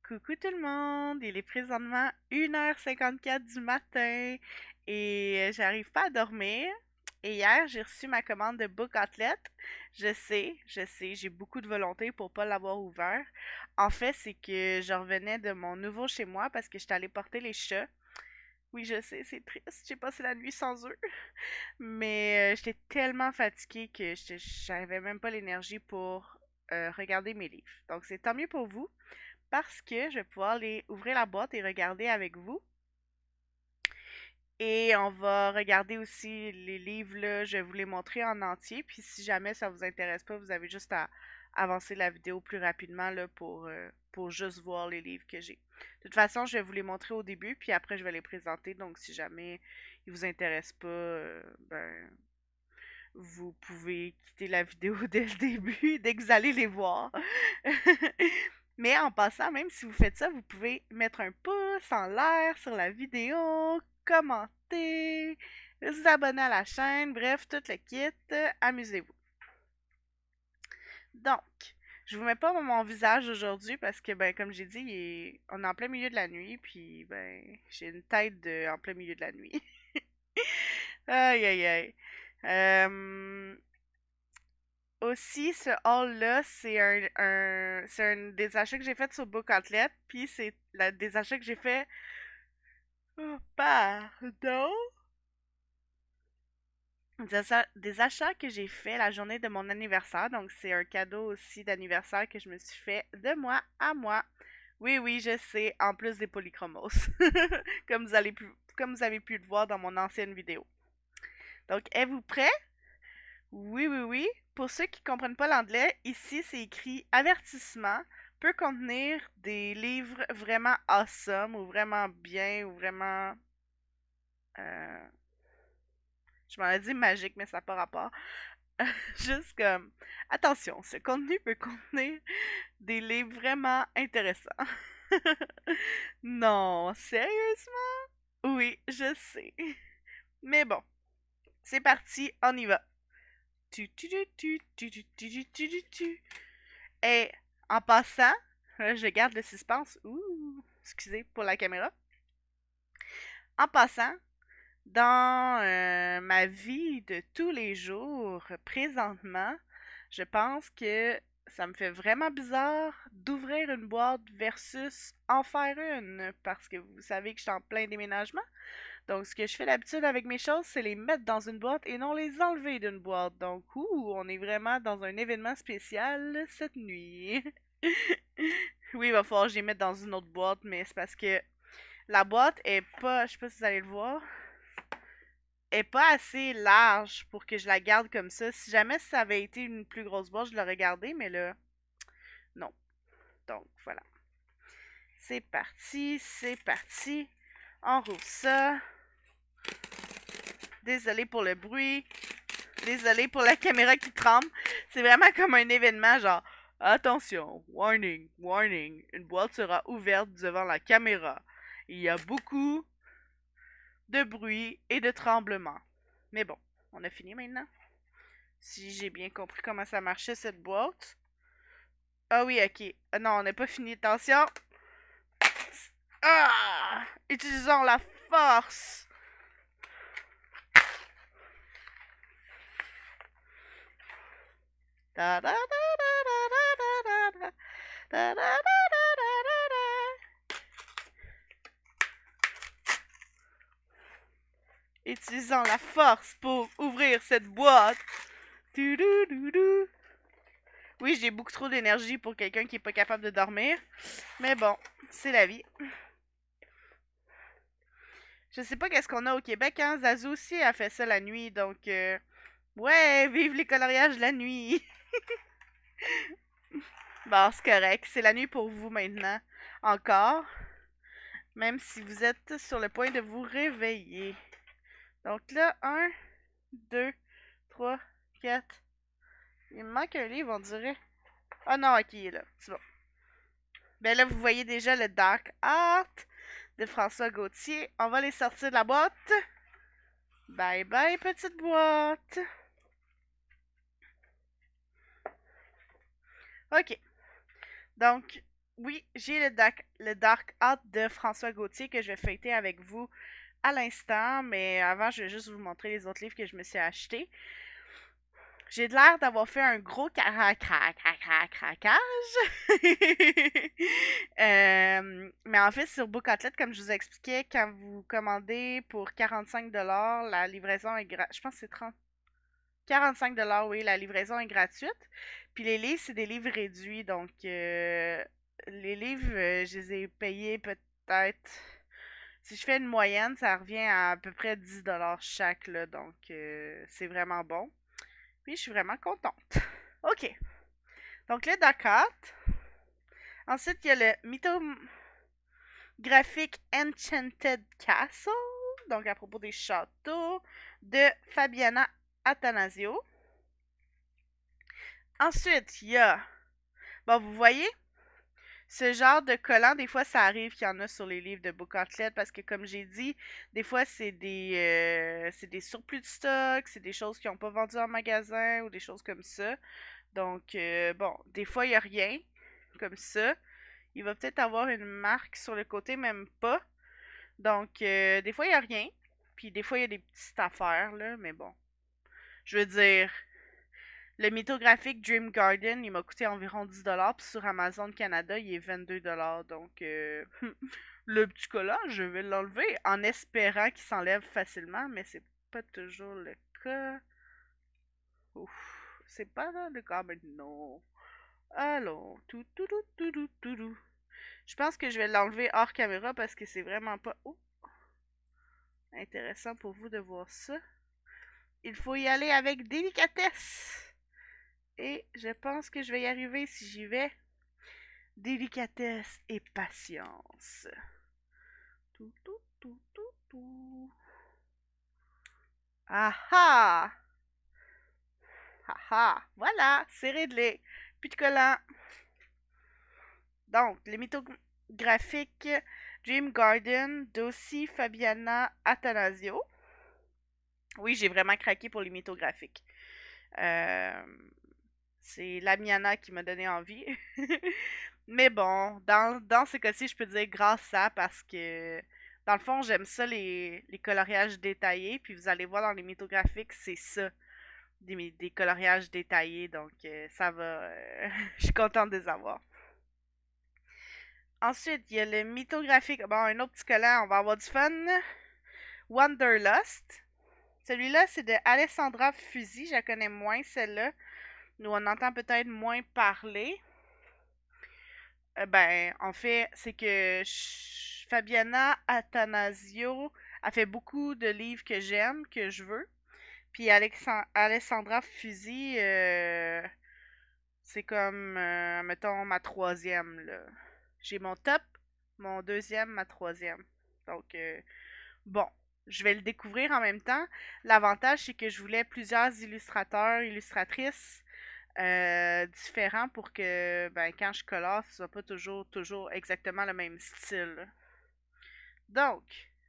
Coucou tout le monde, il est présentement 1h54 du matin et j'arrive pas à dormir. Et hier, j'ai reçu ma commande de Book Outlet. Je sais, j'ai beaucoup de volonté pour pas l'avoir ouvert. En fait, c'est que je revenais de mon nouveau chez moi parce que j'étais allée porter les chats. Oui, je sais, c'est triste, j'ai passé la nuit sans eux. Mais j'étais tellement fatiguée que j'avais même pas l'énergie pour regarder mes livres. Donc c'est tant mieux pour vous parce que je vais pouvoir les ouvrir la boîte et regarder avec vous. Et on va regarder aussi les livres là, je vais vous les montrer en entier. Puis si jamais ça vous intéresse pas, vous avez juste à avancer la vidéo plus rapidement là, pour juste voir les livres que j'ai. De toute façon, je vais vous les montrer au début, puis après je vais les présenter. Donc si jamais ils vous intéressent pas, ben vous pouvez quitter la vidéo dès le début, dès que vous allez les voir. Mais en passant, même si vous faites ça, vous pouvez mettre un pouce en l'air sur la vidéo, commenter, vous abonner à la chaîne, bref, tout le kit. Amusez-vous. Donc, je vous mets pas mon visage aujourd'hui parce que, ben, comme j'ai dit, on est en plein milieu de la nuit, puis, ben, j'ai une tête en plein milieu de la nuit. Aïe, aïe, aïe. Euh, Aussi, ce haul-là, c'est un des achats que j'ai fait sur Book Outlet, puis c'est des achats que j'ai fait. Oh, pardon? Des achats que j'ai fait la journée de mon anniversaire, donc c'est un cadeau aussi d'anniversaire que je me suis fait de moi à moi. Oui, oui, je sais, en plus des polychromos, comme vous avez pu le voir dans mon ancienne vidéo. Donc, êtes-vous prêts? Oui, oui, oui. Pour ceux qui ne comprennent pas l'anglais, ici c'est écrit avertissement peut contenir des livres vraiment awesome ou vraiment bien ou vraiment euh, je m'en ai dit magique mais ça n'a pas rapport. Juste comme attention, ce contenu peut contenir des livres vraiment intéressants. Non, sérieusement? Oui, je sais. Mais bon, c'est parti, on y va. Tu tu tu tu tu tu tu tu tu tu. Et en passant, je garde le suspense. Ouh, excusez pour la caméra. En passant, dans ma vie de tous les jours, présentement, je pense que ça me fait vraiment bizarre d'ouvrir une boîte versus en faire une, parce que vous savez que je suis en plein déménagement. Donc, ce que je fais d'habitude avec mes choses, c'est les mettre dans une boîte et non les enlever d'une boîte. Donc, on est vraiment dans un événement spécial cette nuit. Oui, il va falloir que je les mette dans une autre boîte, mais c'est parce que la boîte est pas, je sais pas si vous allez le voir, est pas assez large pour que je la garde comme ça. Si jamais ça avait été une plus grosse boîte, je l'aurais gardée, mais là, non. Donc, voilà. C'est parti, c'est parti. On rouvre ça. Désolé pour le bruit. Désolé pour la caméra qui tremble. C'est vraiment comme un événement, genre, attention, warning, warning, une boîte sera ouverte devant la caméra. Il y a beaucoup de bruit et de tremblements. Mais bon, on a fini maintenant. Si j'ai bien compris comment ça marchait cette boîte. Ah oui, ok. Ah non, on n'a pas fini. Attention. Ah! Utilisons la force. Da, da, da, da, da, da, da, da, da, da, Utilisons la force pour ouvrir cette boîte. Toudoudou. Oui, j'ai beaucoup trop d'énergie pour quelqu'un qui est pas capable de dormir. Mais bon, c'est la vie. Je sais pas qu'est-ce qu'on a au Québec, hein. Zazu aussi a fait ça la nuit, donc ouais, vive les coloriages la nuit. Bon, c'est correct. C'est la nuit pour vous maintenant. Encore. Même si vous êtes sur le point de vous réveiller. Donc là, un, 2, 3, 4. Il me manque un livre, on dirait. Ah non, ok, il est là. C'est bon. Ben là, vous voyez déjà le Dark Art de François Gauthier. On va les sortir de la boîte. Bye bye, petite boîte. Ok. Donc, oui, j'ai le Dark Art de François Gauthier que je vais feuilleter avec vous à l'instant, mais avant, je vais juste vous montrer les autres livres que je me suis achetés. J'ai de l'air d'avoir fait un gros craquage. Mais en fait, sur Book Outlet, comme je vous expliquais, quand vous commandez pour 45$, la livraison est gratuite. Je pense que c'est 45$, oui, la livraison est gratuite. Puis les livres, c'est des livres réduits. Donc, les livres, je les ai payés peut-être. Si je fais une moyenne, ça revient à peu près 10$ chaque, là. Donc, c'est vraiment bon. Puis, je suis vraiment contente. OK. Donc, le Dakar. Ensuite, il y a le mythographique Enchanted Castle. Donc, à propos des châteaux de Fabiana Attanasio. Ensuite, il y a. Bon, vous voyez, ce genre de collant, des fois, ça arrive qu'il y en a sur les livres de Book Outlet parce que, comme j'ai dit, des fois, c'est des surplus de stock, c'est des choses qui n'ont pas vendu en magasin ou des choses comme ça. Donc, bon, des fois, il n'y a rien comme ça. Il va peut-être avoir une marque sur le côté, même pas. Donc, des fois, il n'y a rien. Puis, des fois, il y a des petites affaires, là, mais bon. Je veux dire, le mythographique Dream Garden, il m'a coûté environ 10$, puis sur Amazon Canada, il est 22$. Donc, le petit collant, je vais l'enlever en espérant qu'il s'enlève facilement, mais c'est pas toujours le cas. Ouf, c'est pas là le cas, mais non. Allons, tout. Je pense que je vais l'enlever hors caméra parce que c'est vraiment pas intéressant pour vous de voir ça. Il faut y aller avec délicatesse. Et je pense que je vais y arriver si j'y vais. Délicatesse et patience. Tout. Ah ah! Ah ah! Voilà, c'est réglé. Plus de collant. Donc, les mythographiques Dream Garden d'Ossi Fabiana Attanasio. Oui, j'ai vraiment craqué pour les mythographiques. C'est Lamiana qui m'a donné envie. Mais bon, dans ce cas-ci, je peux dire grâce à parce que dans le fond, j'aime ça les coloriages détaillés. Puis vous allez voir dans les mythographiques, c'est ça. Des coloriages détaillés. Donc ça va. Je suis contente de les avoir. Ensuite, il y a le mythographique. Bon, un autre petit collant, on va avoir du fun. Wanderlust. Celui-là, c'est de Alessandra Fusi. Je la connais moins, celle-là. Nous, on entend peut-être moins parler. Ben, en fait, c'est que Fabiana Attanasio a fait beaucoup de livres que j'aime, que je veux. Puis Alessandra Fusi, c'est comme, mettons, ma troisième, là. J'ai mon top, mon deuxième, ma troisième. Donc, bon, je vais le découvrir en même temps. L'avantage, c'est que je voulais plusieurs illustrateurs, illustratrices différents pour que ben, quand je colore, ce soit pas toujours exactement le même style. Donc,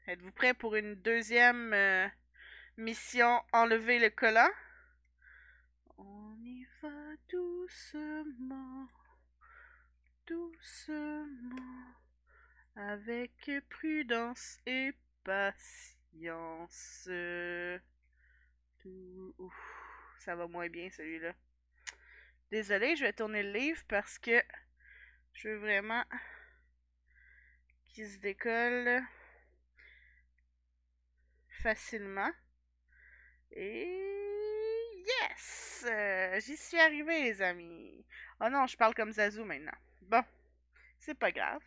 êtes-vous prêts pour une deuxième mission enlever le collant? On y va doucement, avec prudence et patience. Ouf, ça va moins bien celui-là. Désolée, je vais tourner le livre parce que je veux vraiment qu'il se décolle facilement. Et yes! J'y suis arrivée, les amis. Oh non, je parle comme Zazu maintenant. Bon, c'est pas grave.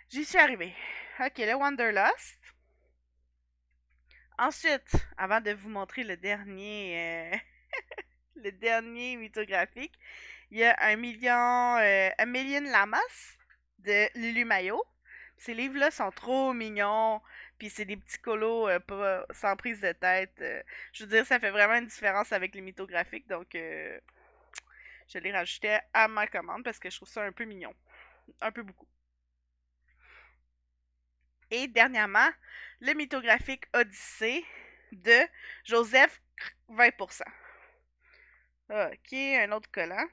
J'y suis arrivée. Ok, le Wanderlust. Ensuite, avant de vous montrer le dernier, le dernier mythographique, il y a un million Lamas de Lulu Mayo. Ces livres-là sont trop mignons. Puis c'est des petits colos sans prise de tête. Je veux dire, ça fait vraiment une différence avec les mythographiques. Donc, je les rajoutais à ma commande parce que je trouve ça un peu mignon. Un peu beaucoup. Et dernièrement, le mythographique Odyssée de Joseph 20%. Ok, un autre collant.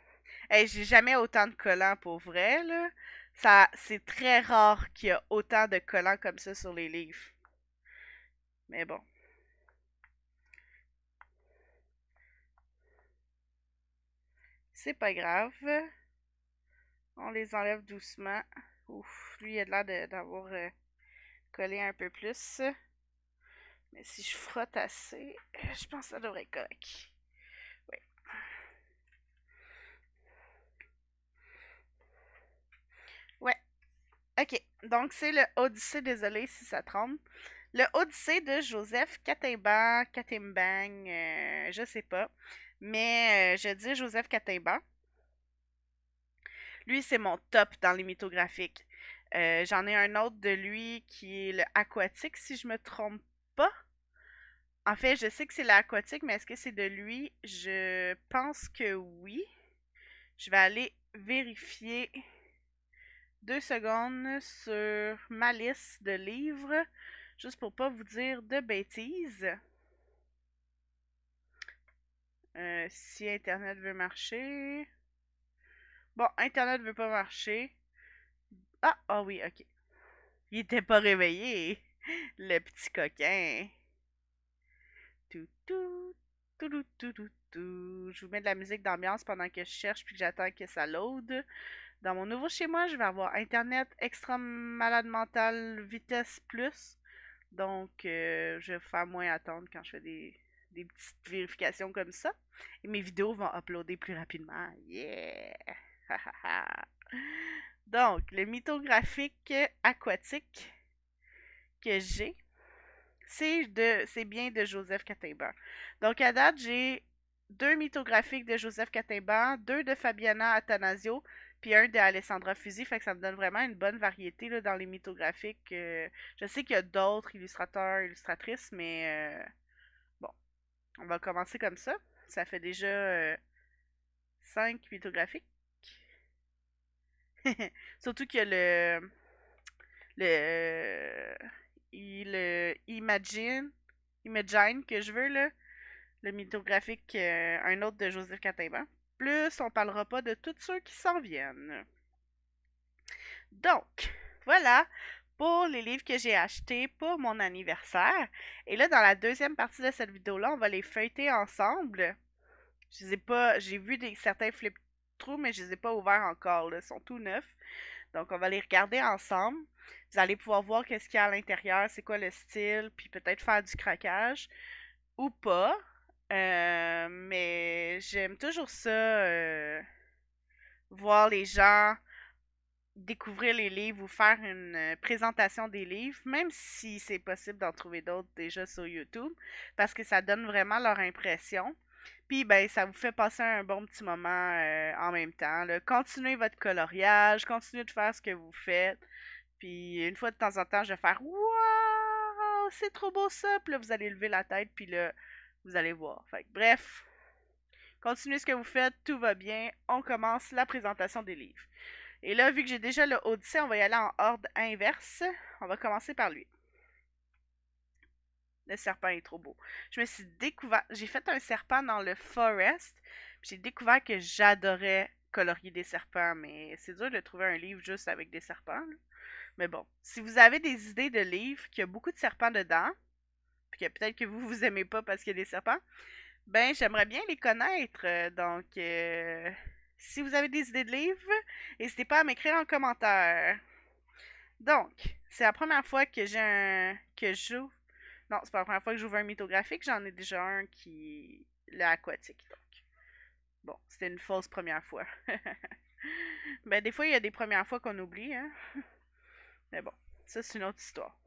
Hey, j'ai jamais autant de collants pour vrai, là. Ça, c'est très rare qu'il y a autant de collants comme ça sur les livres. Mais bon, c'est pas grave. On les enlève doucement. Ouf, lui, il a l'air d'avoir collé un peu plus. Mais si je frotte assez, je pense que ça devrait être correct. Oui. Ouais. Ok. Donc, c'est le Odyssée, désolé si ça tremble. Le Odyssée de Joseph Catimban, Catimbang, je sais pas. Mais je dis Joseph Catimban. Lui, c'est mon top dans les mythographiques. J'en ai un autre de lui qui est le aquatique, si je me trompe pas. En fait, je sais que c'est l'aquatique, mais est-ce que c'est de lui? Je pense que oui. Je vais aller vérifier 2 secondes sur ma liste de livres, juste pour pas vous dire de bêtises. Si Internet veut marcher. Bon, Internet veut pas marcher. Ah oui, ok. Il était pas réveillé, le petit coquin. Tout, tout, tout, tout, tout, tout, tout. Je vous mets de la musique d'ambiance pendant que je cherche puis que j'attends que ça load. Dans mon nouveau chez moi, je vais avoir Internet extra malade mental vitesse plus. Donc, je vais faire moins attendre quand je fais des petites vérifications comme ça. Et mes vidéos vont uploader plus rapidement. Yeah! Donc, le mythographique aquatique que j'ai, c'est bien de Joseph Catimban. Donc, à date, j'ai 2 mythographiques de Joseph Catimban, 2 de Fabiana Attanasio, puis un de Alessandra Fusi. Fait que ça me donne vraiment une bonne variété là, dans les mythographiques. Je sais qu'il y a d'autres illustrateurs, illustratrices, mais bon, on va commencer comme ça. Ça fait déjà 5 mythographiques. Surtout qu'il y a le, le Imagine que je veux, là. Le mythographique, un autre de Joseph Catimban. Plus, on parlera pas de tous ceux qui s'en viennent. Donc, voilà pour les livres que j'ai achetés pour mon anniversaire. Et là, dans la deuxième partie de cette vidéo-là, on va les feuilleter ensemble. Je les ai pas, j'ai vu certains flip through, mais je les ai pas ouverts encore. Là. Ils sont tout neufs. Donc, on va les regarder ensemble. Vous allez pouvoir voir qu'est-ce qu'il y a à l'intérieur, c'est quoi le style, puis peut-être faire du craquage ou pas. Mais j'aime toujours ça, voir les gens découvrir les livres ou faire une présentation des livres, même si c'est possible d'en trouver d'autres déjà sur YouTube, parce que ça donne vraiment leur impression. Puis ben ça vous fait passer un bon petit moment en même temps. Là. Continuez votre coloriage, continuez de faire ce que vous faites. Puis une fois de temps en temps, je vais faire waouh, c'est trop beau ça. Puis là, vous allez lever la tête, puis là, vous allez voir. Fait que, bref, continuez ce que vous faites, tout va bien. On commence la présentation des livres. Et là, vu que j'ai déjà le Odyssée, on va y aller en ordre inverse. On va commencer par lui. Le serpent est trop beau. Je me suis découvert. J'ai fait un serpent dans le Forest. J'ai découvert que j'adorais colorier des serpents, mais c'est dur de trouver un livre juste avec des serpents. Là. Mais bon, si vous avez des idées de livres qui a beaucoup de serpents dedans, puis que peut-être que vous aimez pas parce qu'il y a des serpents, ben j'aimerais bien les connaître. Donc, si vous avez des idées de livres, n'hésitez pas à m'écrire en commentaire. Donc, c'est la première fois que que je joue. Non, c'est pas la première fois que j'ouvre un mythographique, j'en ai déjà un qui est aquatique. Donc, bon, c'était une fausse première fois. Ben des fois il y a des premières fois qu'on oublie, hein. Mais bon, ça c'est une autre histoire.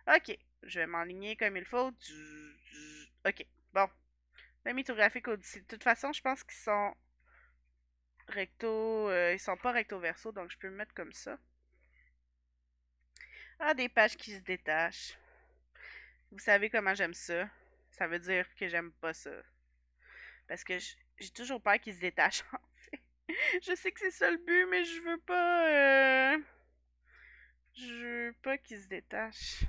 Ok, je vais m'enligner comme il faut. Ok, bon. Le mythographique Odyssée. De toute façon, je pense qu'ils sont recto. Ils sont pas recto verso, donc je peux me mettre comme ça. Ah, des pages qui se détachent. Vous savez comment j'aime ça. Ça veut dire que j'aime pas ça. Parce que j'ai toujours peur qu'ils se détachent, en fait. Je sais que c'est ça le but, mais je veux pas. Je veux pas qu'ils se détachent.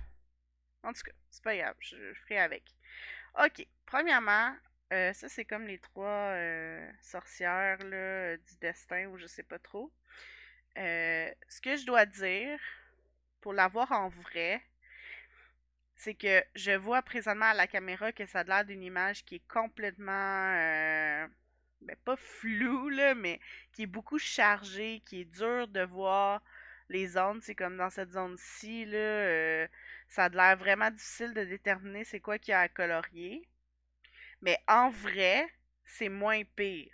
En tout cas, c'est pas grave, je ferai avec. Ok, premièrement, Ça, c'est comme les trois sorcières là, du destin ou je sais pas trop. Ce que je dois dire, pour l'avoir en vrai, c'est que je vois présentement à la caméra que ça a l'air d'une image qui est complètement, ben pas floue, là, mais qui est beaucoup chargée, qui est dur de voir les zones. C'est comme dans cette zone-ci, là, ça a l'air vraiment difficile de déterminer c'est quoi qu'il y a à colorier. Mais en vrai, c'est moins pire.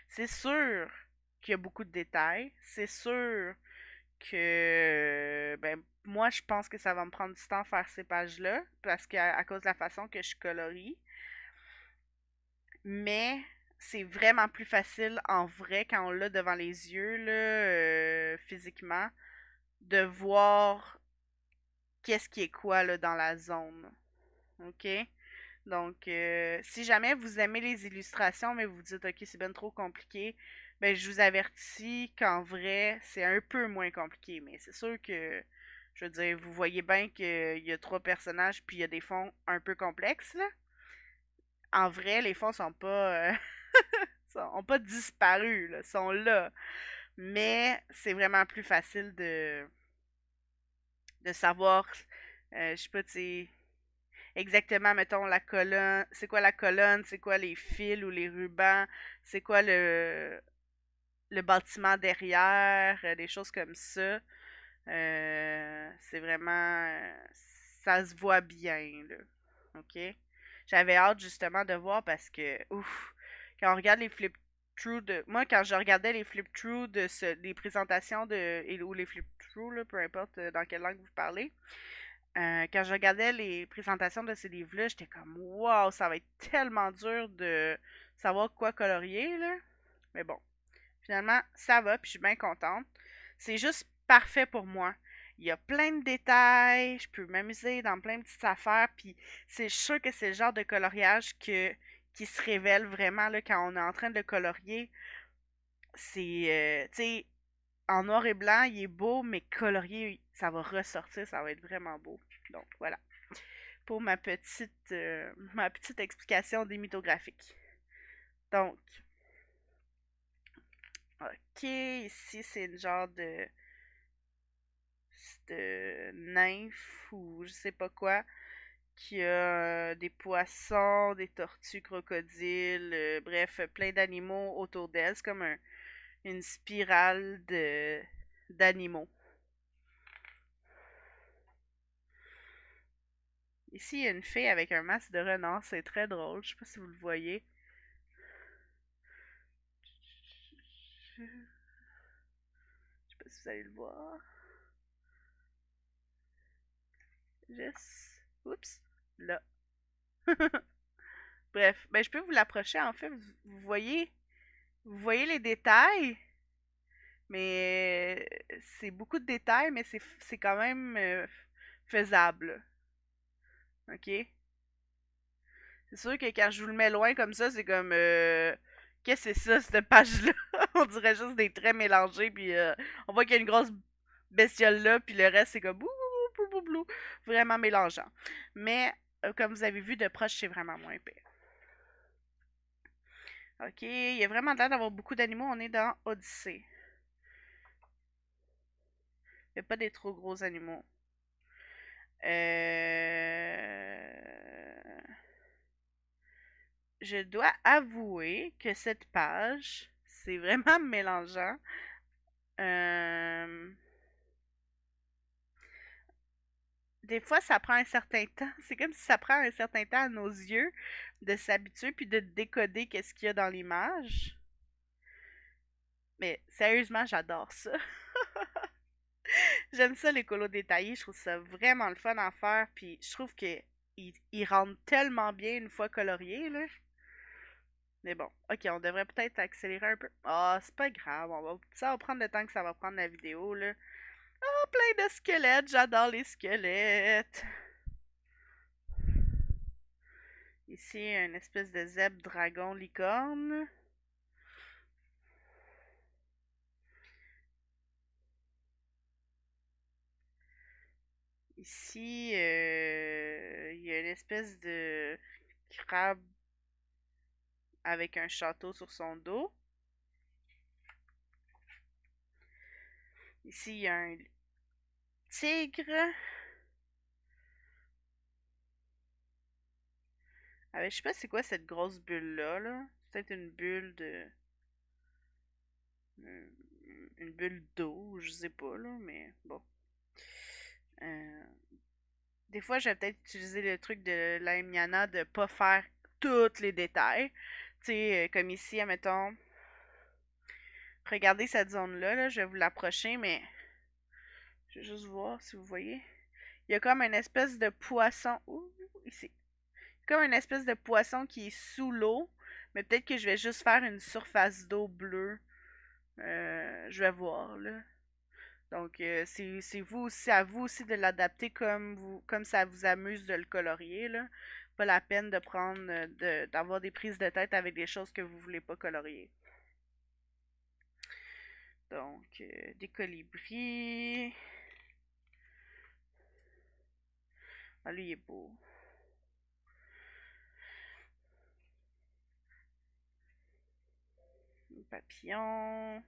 C'est sûr qu'il y a beaucoup de détails. C'est sûr que ben moi je pense que ça va me prendre du temps à faire ces pages-là parce qu'à cause de la façon que je colorie. Mais c'est vraiment plus facile en vrai quand on l'a devant les yeux là, physiquement, de voir qu'est-ce qui est quoi là, dans la zone. OK? Donc, si jamais vous aimez les illustrations, mais vous vous dites, OK, c'est bien trop compliqué, ben, je vous avertis qu'en vrai, c'est un peu moins compliqué. Mais c'est sûr que, je veux dire, vous voyez bien qu'il y a trois personnages, puis il y a des fonds un peu complexes, là. En vrai, les fonds sont pas, ont pas disparu, là, sont là. Mais c'est vraiment plus facile de savoir, je sais pas, tu sais, exactement, mettons, la colonne, c'est quoi la colonne, c'est quoi les fils ou les rubans, c'est quoi le bâtiment derrière, des choses comme ça. C'est vraiment, ça se voit bien, là. OK? J'avais hâte justement de voir parce que, ouf, quand on regarde les flip-through de. Moi, quand je regardais les flip-through des présentations ou les flip-through, là, peu importe dans quelle langue vous parlez, quand je regardais les présentations de ces livres-là, j'étais comme waouh, ça va être tellement dur de savoir quoi colorier, là. Mais bon, finalement, ça va, puis je suis bien contente. C'est juste parfait pour moi. Il y a plein de détails, je peux m'amuser dans plein de petites affaires, puis c'est sûr que c'est le genre de coloriage qui se révèle vraiment là, quand on est en train de le colorier. C'est, tu sais, en noir et blanc, il est beau, mais colorié, ça va ressortir, ça va être vraiment beau. Donc voilà, pour ma petite explication des mythographiques. Donc, ok, ici c'est une genre de nymphe ou je sais pas quoi qui a des poissons, des tortues, crocodiles, bref, plein d'animaux autour d'elle. C'est comme une spirale de d'animaux. Ici, il y a une fille avec un masque de renard, c'est très drôle. Je sais pas si vous le voyez. Je sais pas si vous allez le voir. Juste. Oups. Là. Bref, ben je peux vous l'approcher en fait. Vous voyez les détails, mais c'est beaucoup de détails, mais c'est quand même faisable. OK? C'est sûr que quand je vous le mets loin comme ça, c'est comme qu'est-ce que c'est ça, cette page-là? On dirait juste des traits mélangés, puis on voit qu'il y a une grosse bestiole là, puis le reste c'est comme bou, bou, bou, bou, vraiment mélangeant. Mais comme vous avez vu de proche, c'est vraiment moins pire. Ok, il y a vraiment l'air d'avoir beaucoup d'animaux. On est dans Odyssée. Il n'y a pas des trop gros animaux. Je dois avouer que cette page, c'est vraiment mélangeant. Euh, des fois, ça prend un certain temps. C'est comme si ça prend un certain temps à nos yeux de s'habituer puis de décoder qu'est-ce qu'il y a dans l'image. Mais sérieusement, j'adore ça. J'aime ça les colos détaillés. Je trouve ça vraiment le fun à faire. Puis je trouve que ils rendent tellement bien une fois coloriés, là. Mais bon, ok, on devrait peut-être accélérer un peu. Ah, c'est pas grave. Ça va prendre le temps que ça va prendre la vidéo, là. Oh, plein de squelettes. J'adore les squelettes. Ici, une espèce de zèbre dragon licorne. Ici, il y a une espèce de crabe avec un château sur son dos. Ici, il y a un tigre. Je sais pas c'est quoi cette grosse bulle-là, là. C'est peut-être une bulle de... Une bulle d'eau, je sais pas, là, mais bon. Euh, Des fois, je vais peut-être utiliser le truc de la Miana de pas faire tous les détails. Tu sais, comme ici, admettons, regardez cette zone-là, là, je vais vous l'approcher, mais je vais juste voir si vous voyez. Il y a comme une espèce de poisson. Ouh, ici. Comme une espèce de poisson qui est sous l'eau. Mais peut-être que je vais juste faire une surface d'eau bleue. Je vais voir, là. Donc, c'est vous aussi, à vous aussi de l'adapter comme ça vous amuse de le colorier, là. Pas la peine de prendre, d'avoir des prises de tête avec des choses que vous voulez pas colorier. Donc, des colibris. Ah, lui, il est beau. Un papillon.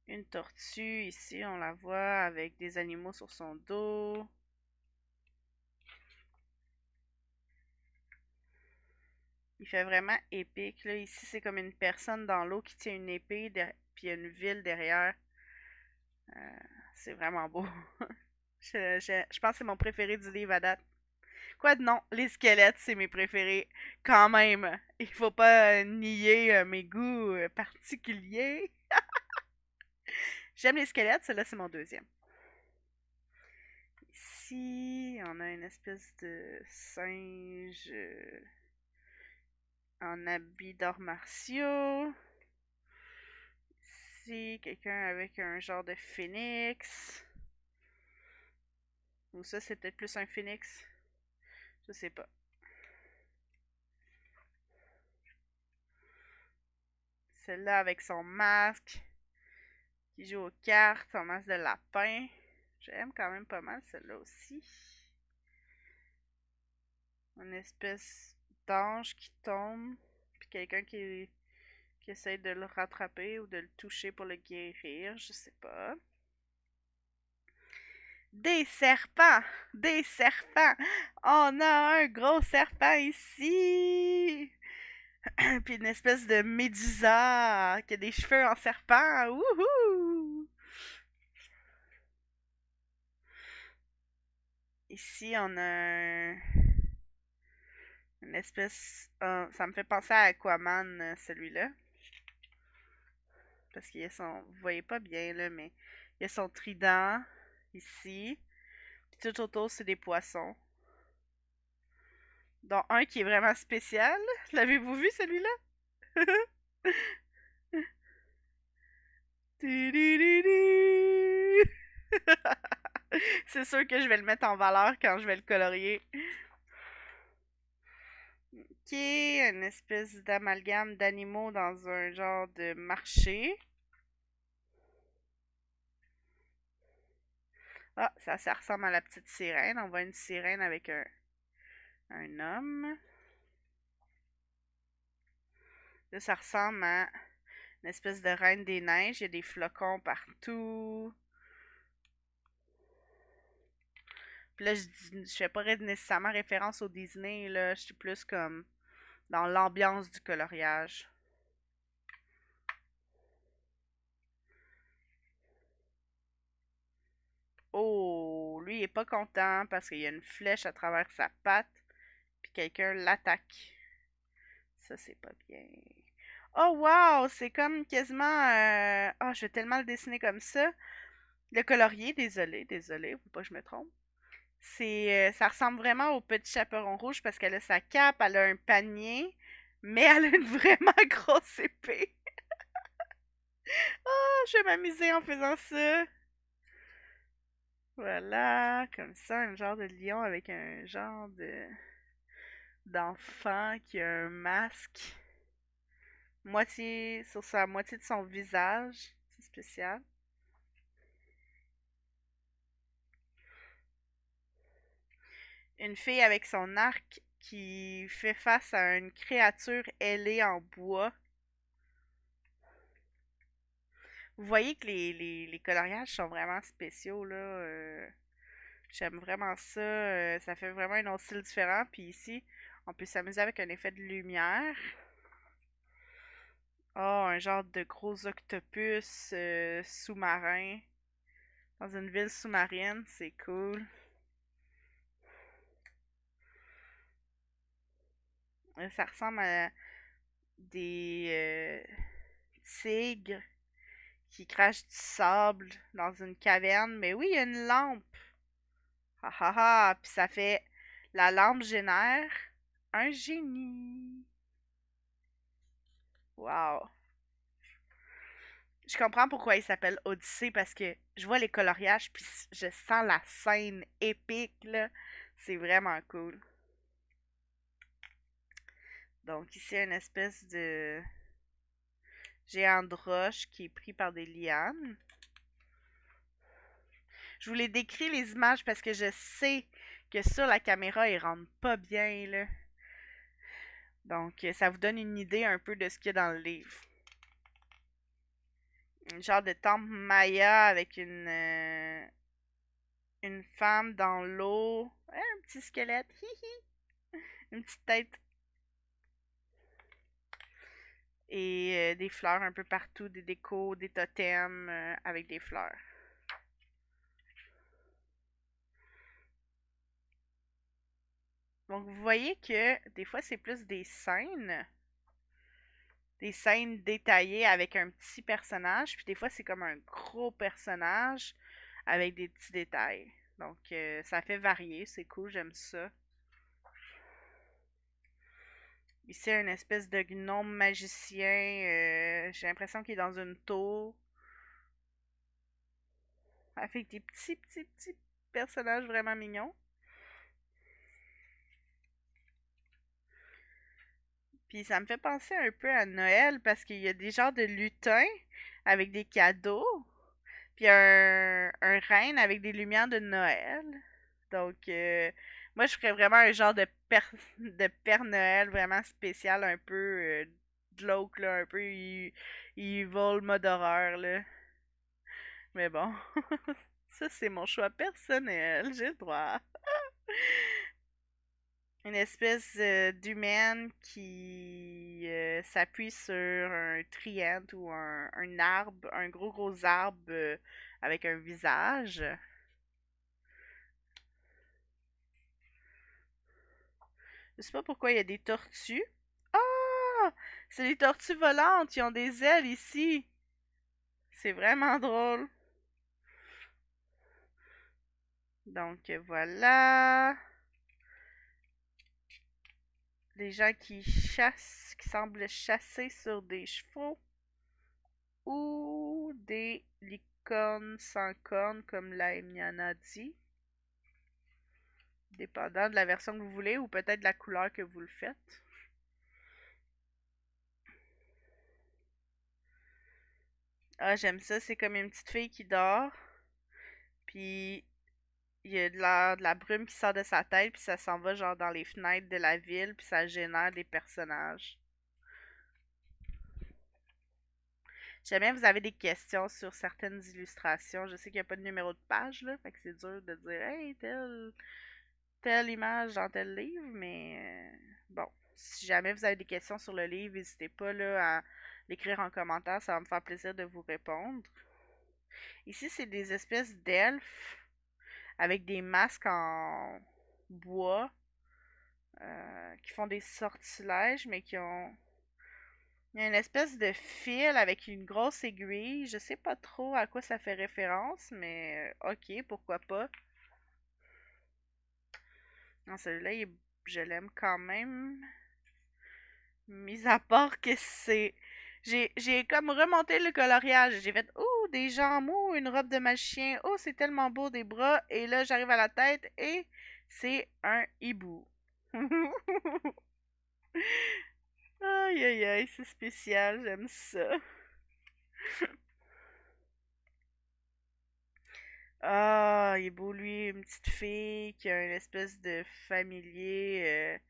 Une tortue, ici, on la voit avec des animaux sur son dos. Il fait vraiment épique, là. Ici, c'est comme une personne dans l'eau qui tient une épée, puis il y a une ville derrière. C'est vraiment beau. Je pense que c'est mon préféré du livre à date. Quoi de non, les squelettes, c'est mes préférés. Quand même, il faut pas nier mes goûts particuliers. J'aime les squelettes, celui-là c'est mon deuxième. Ici, on a une espèce de singe en habits d'arts martiaux. Ici, quelqu'un avec un genre de phénix. Ou ça, c'est peut-être plus un phénix. Je sais pas. Celle-là avec son masque, qui joue aux cartes, son masque de lapin. J'aime quand même pas mal celle-là aussi. Une espèce d'ange qui tombe, puis quelqu'un qui essaie de le rattraper ou de le toucher pour le guérir, je sais pas. Des serpents! Des serpents! On a un gros serpent ici! Puis une espèce de médusa qui a des cheveux en serpent. Wouhou! Ici, on a une espèce... ça me fait penser à Aquaman, celui-là. Parce qu'il y a son... Vous voyez pas bien, là, mais il y a son trident ici. Puis tout autour, c'est des poissons. Dont un qui est vraiment spécial. L'avez-vous vu, celui-là? C'est sûr que je vais le mettre en valeur quand je vais le colorier. Ok, une espèce d'amalgame d'animaux dans un genre de marché. Ah, ça ressemble à la petite sirène. On voit une sirène avec un homme. Là, ça ressemble à une espèce de reine des neiges. Il y a des flocons partout. Puis là, je fais pas nécessairement référence au Disney, là. Je suis plus comme dans l'ambiance du coloriage. Oh, lui, il est pas content parce qu'il y a une flèche à travers sa patte. Puis quelqu'un l'attaque. Ça, c'est pas bien. Oh, wow! C'est comme quasiment. Oh, je vais tellement le dessiner comme ça. Le colorier, désolé, faut pas que je me trompe. Ça ressemble vraiment au petit chaperon rouge parce qu'elle a sa cape, elle a un panier, mais elle a une vraiment grosse épée. Oh, je vais m'amuser en faisant ça. Voilà, comme ça, un genre de lion avec un genre de d'enfant qui a un masque, moitié sur sa moitié de son visage, c'est spécial. Une fille avec son arc qui fait face à une créature ailée en bois. Vous voyez que les coloriages sont vraiment spéciaux, là. J'aime vraiment ça. Ça fait vraiment un autre style différent. Puis ici, on peut s'amuser avec un effet de lumière. Oh, un genre de gros octopus sous-marin. Dans une ville sous-marine, c'est cool. Ça ressemble à des tigres qui crachent du sable dans une caverne. Mais oui, il y a une lampe. Ah ah ah! Puis ça fait. La lampe génère un génie. Wow! Je comprends pourquoi il s'appelle Odyssée parce que je vois les coloriages puis je sens la scène épique là. C'est vraiment cool. Donc ici, une espèce de géant de roche qui est pris par des lianes. Je vous les décris les images parce que je sais que sur la caméra, ils rendent pas bien là. Donc ça vous donne une idée un peu de ce qu'il y a dans le livre. Un genre de temple maya avec une femme dans l'eau. Un petit squelette. Une petite tête. Et des fleurs un peu partout, des décos, des totems avec des fleurs. Donc vous voyez que des fois c'est plus des scènes détaillées avec un petit personnage, puis des fois c'est comme un gros personnage avec des petits détails. Donc ça fait varier, c'est cool, j'aime ça. Ici, une espèce de gnome magicien. J'ai l'impression qu'il est dans une tour. Avec des petits personnages vraiment mignons. Puis ça me fait penser un peu à Noël parce qu'il y a des genres de lutins avec des cadeaux. Puis un reine avec des lumières de Noël. Donc, moi, je ferais vraiment un genre de Père Noël vraiment spécial, un peu glauque, là, un peu il vole mode horreur, là. Mais bon, ça, c'est mon choix personnel, j'ai le droit. Une espèce d'humaine qui s'appuie sur un trièdre ou un arbre, un gros arbre avec un visage. Je sais pas pourquoi il y a des tortues. Ah! C'est des tortues volantes, ils ont des ailes ici. C'est vraiment drôle. Donc voilà. Des gens qui chassent, qui semblent chasser sur des chevaux. Ou des licornes sans cornes, comme la Emiana dit. Dépendant de la version que vous voulez ou peut-être de la couleur que vous le faites. Ah, j'aime ça. C'est comme une petite fille qui dort. Puis il y a de la brume qui sort de sa tête. Puis ça s'en va genre dans les fenêtres de la ville. Puis ça génère des personnages. Si jamais vous avez des questions sur certaines illustrations, je sais qu'il n'y a pas de numéro de page, là. Fait que c'est dur de dire, hey, telle image dans tel livre. Mais bon, si jamais vous avez des questions sur le livre, n'hésitez pas là, à l'écrire en commentaire. Ça va me faire plaisir de vous répondre. Ici, c'est des espèces d'elfes avec des masques en bois qui font des sortilèges, mais qui ont. Il y a une espèce de fil avec une grosse aiguille. Je sais pas trop à quoi ça fait référence, mais ok, pourquoi pas. Non, celui-là, je l'aime quand même. Mis à part que c'est. J'ai comme remonté le coloriage. J'ai fait, oh, des jambes, oh, une robe de magicien. Oh, c'est tellement beau, des bras. Et là, j'arrive à la tête et c'est un hibou. Aïe, aïe, aïe, c'est spécial, j'aime ça. Ah, il est beau, lui, une petite fille qui a une espèce de familier.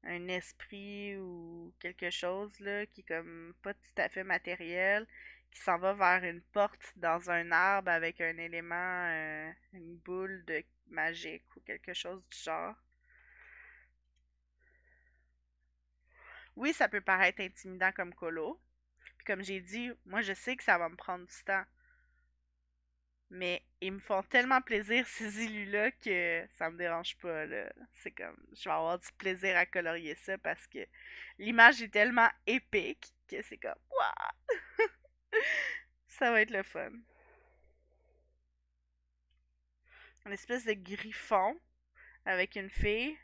un esprit ou quelque chose là, qui est comme pas tout à fait matériel, qui s'en va vers une porte dans un arbre avec un élément, une boule de magique ou quelque chose du genre. Oui, ça peut paraître intimidant comme colo. Puis comme j'ai dit, moi je sais que ça va me prendre du temps. Mais ils me font tellement plaisir, ces élus-là, que ça me dérange pas, là. C'est comme, je vais avoir du plaisir à colorier ça parce que l'image est tellement épique que c'est comme, waouh, ça va être le fun. Une espèce de griffon avec une fille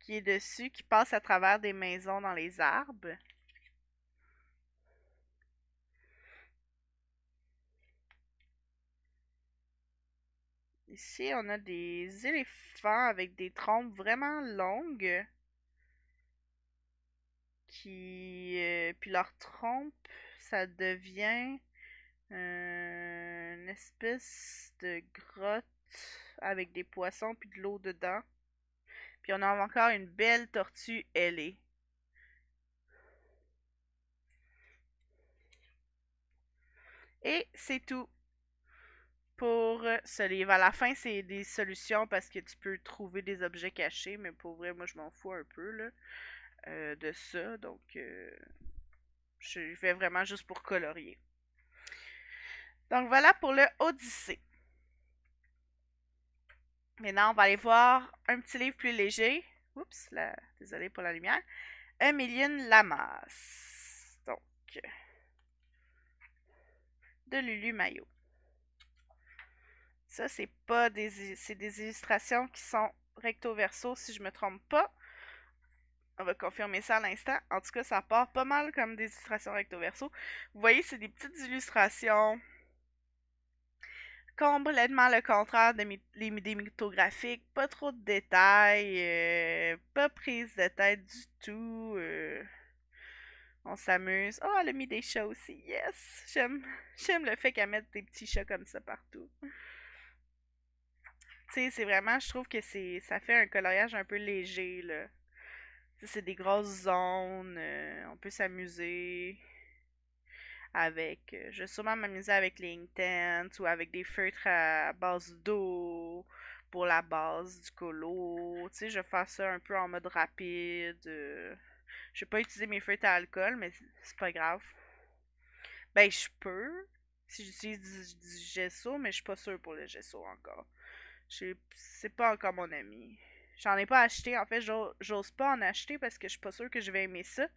qui est dessus, qui passe à travers des maisons dans les arbres. Ici, on a des éléphants avec des trompes vraiment longues puis leur trompe, ça devient une espèce de grotte avec des poissons puis de l'eau dedans. Puis on a encore une belle tortue ailée. Et c'est tout pour ce livre. À la fin, c'est des solutions parce que tu peux trouver des objets cachés, mais pour vrai, moi je m'en fous un peu là, de ça. Donc je vais vraiment juste pour colorier. Donc voilà pour le Odyssée. Maintenant, on va aller voir un petit livre plus léger. Oups, là, désolé pour la lumière. Emilienne Lamas. Donc, de Lulu Maillot. Ça, c'est pas c'est des illustrations qui sont recto verso, si je me trompe pas. On va confirmer ça à l'instant. En tout cas, ça part pas mal comme des illustrations recto verso. Vous voyez, c'est des petites illustrations complètement le contraire des mythographiques. Pas trop de détails, pas prise de tête du tout. On s'amuse. Oh, elle a mis des chats aussi. Yes! J'aime le fait qu'elle mette des petits chats comme ça partout. Tu sais, c'est vraiment, je trouve que ça fait un coloriage un peu léger, là. Tu sais, c'est des grosses zones, on peut s'amuser avec, je vais sûrement m'amuser avec les Inktense ou avec des feutres à base d'eau pour la base du colo. Tu sais, je vais faire ça un peu en mode rapide. Je vais pas utiliser mes feutres à alcool, mais c'est pas grave. Ben, je peux si j'utilise du gesso, mais je suis pas sûre pour le gesso encore. C'est pas encore mon ami. J'en ai pas acheté. En fait, j'ose pas en acheter parce que je suis pas sûre que je vais aimer ça.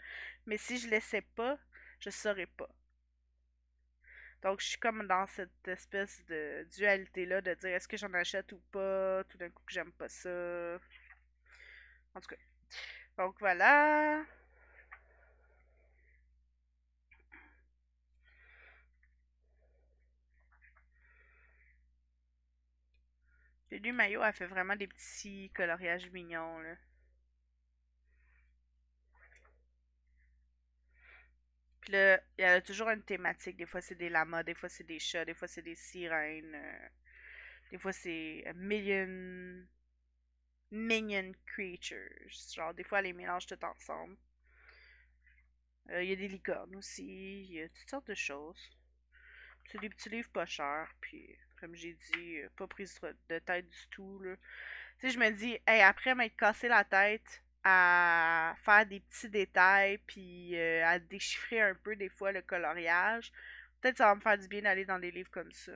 Mais si je l'essaie pas, je saurais pas. Donc, je suis comme dans cette espèce de dualité-là de dire est-ce que j'en achète ou pas, tout d'un coup que j'aime pas ça. En tout cas. Donc, voilà. Lulu Maillot a fait vraiment des petits coloriages mignons, là. Puis là, il y a toujours une thématique. Des fois, c'est des lamas, des fois, c'est des chats, des fois, c'est des sirènes. Des fois, c'est a million minion creatures. Genre, des fois, elle les mélange tout ensemble. Il y a des licornes aussi. Il y a toutes sortes de choses. C'est des petits livres pas chers. Puis, comme j'ai dit, pas prise de tête du tout, là. Tu sais, je me dis, hey, après m'être cassé la tête à faire des petits détails, puis à déchiffrer un peu des fois le coloriage, peut-être ça va me faire du bien d'aller dans des livres comme ça.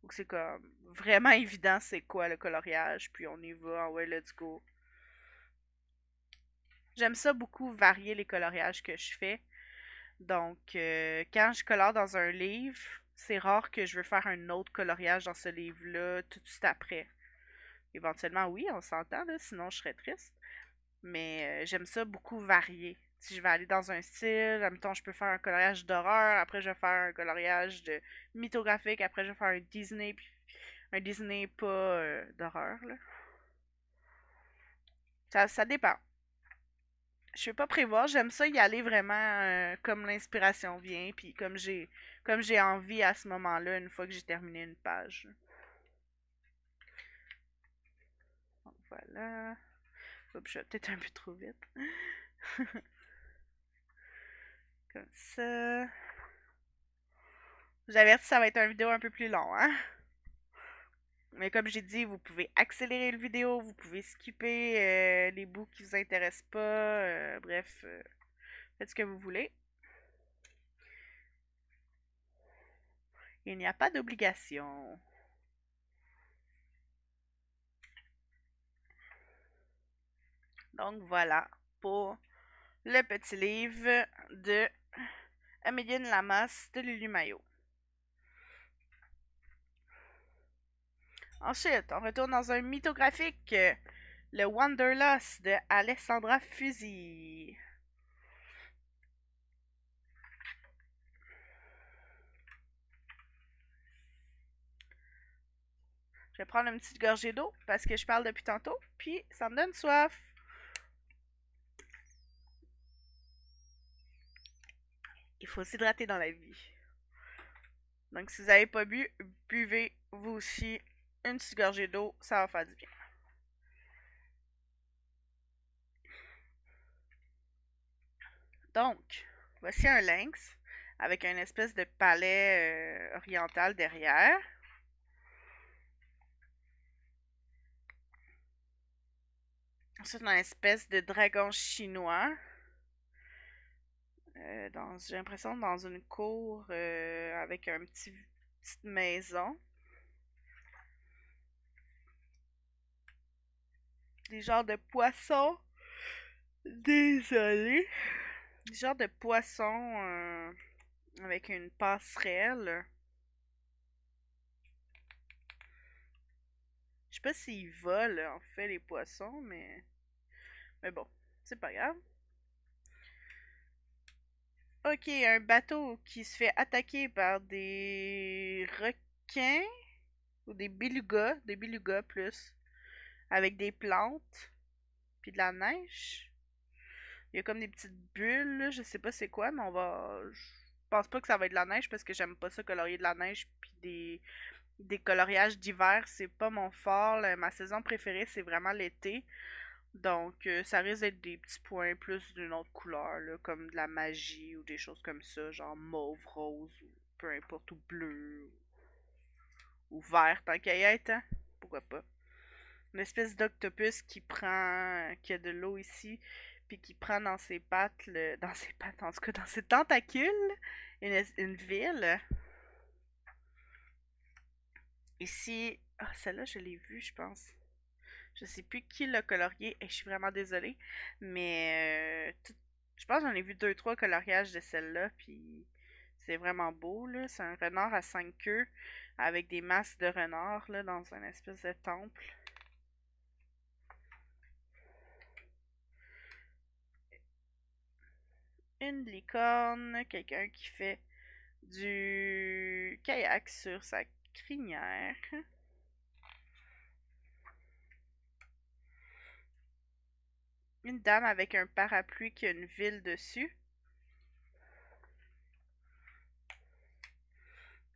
Ou que c'est comme vraiment évident c'est quoi le coloriage, puis on y va, ah ouais, let's go. J'aime ça beaucoup varier les coloriages que je fais. Donc, quand je colore dans un livre, c'est rare que je veux faire un autre coloriage dans ce livre-là tout de suite après. Éventuellement, oui, on s'entend, là, sinon je serais triste. Mais j'aime ça beaucoup varier. Si je vais aller dans un style, admettons, je peux faire un coloriage d'horreur, après je vais faire un coloriage de mythographique, après je vais faire un Disney, puis un Disney pas d'horreur, là. Ça dépend. Je vais pas prévoir, j'aime ça y aller vraiment comme l'inspiration vient, puis comme j'ai envie à ce moment-là, une fois que j'ai terminé une page. Donc voilà. Oups, je vais peut-être un peu trop vite. Comme ça. J'avertis, ça va être une vidéo un peu plus long, hein? Mais comme j'ai dit, vous pouvez accélérer le vidéo, vous pouvez skipper les bouts qui vous intéressent pas. Bref, faites ce que vous voulez. Il n'y a pas d'obligation. Donc voilà pour le petit livre de Amélienne Lamas de Lulu Maillot. Ensuite, on retourne dans un mythographique, le Wanderlust de Alessandra Fusi. Je vais prendre une petite gorgée d'eau parce que je parle depuis tantôt, puis ça me donne soif. Il faut s'hydrater dans la vie. Donc si vous n'avez pas bu, buvez vous aussi une petite gorgée d'eau, ça va faire du bien. Donc, voici un lynx avec une espèce de palais oriental derrière. Ensuite, une espèce de dragon chinois. J'ai l'impression dans une cour avec une petite maison. Des genres de poissons. Désolé. Des genres de poissons avec une passerelle. Je sais pas s'ils volent en fait les poissons, mais bon, c'est pas grave. Ok, un bateau qui se fait attaquer par des requins ou des belugas plus, avec des plantes puis de la neige. Il y a comme des petites bulles, là, je sais pas c'est quoi, mais je pense pas que ça va être de la neige parce que j'aime pas ça colorier de la neige puis des coloriages d'hiver, c'est pas mon fort. Là. Ma saison préférée, c'est vraiment l'été. Donc, ça risque d'être des petits points plus d'une autre couleur, là, comme de la magie ou des choses comme ça, genre mauve, rose, ou peu importe, ou bleu, ou vert, tant qu'à y être, hein? Pourquoi pas? Une espèce d'octopus qui a de l'eau ici, puis qui prend dans ses pattes, dans ses pattes, en tout cas dans ses tentacules, une ville. Ici, ah, celle-là, je l'ai vue, je pense. Je sais plus qui l'a colorié et je suis vraiment désolée. Mais je pense que j'en ai vu deux, trois coloriages de celle-là. Puis c'est vraiment beau, là. C'est un renard à 5 queues avec des masques de renard là, dans un espèce de temple. Une licorne, quelqu'un qui fait du kayak sur sa crinière. Une dame avec un parapluie qui a une ville dessus.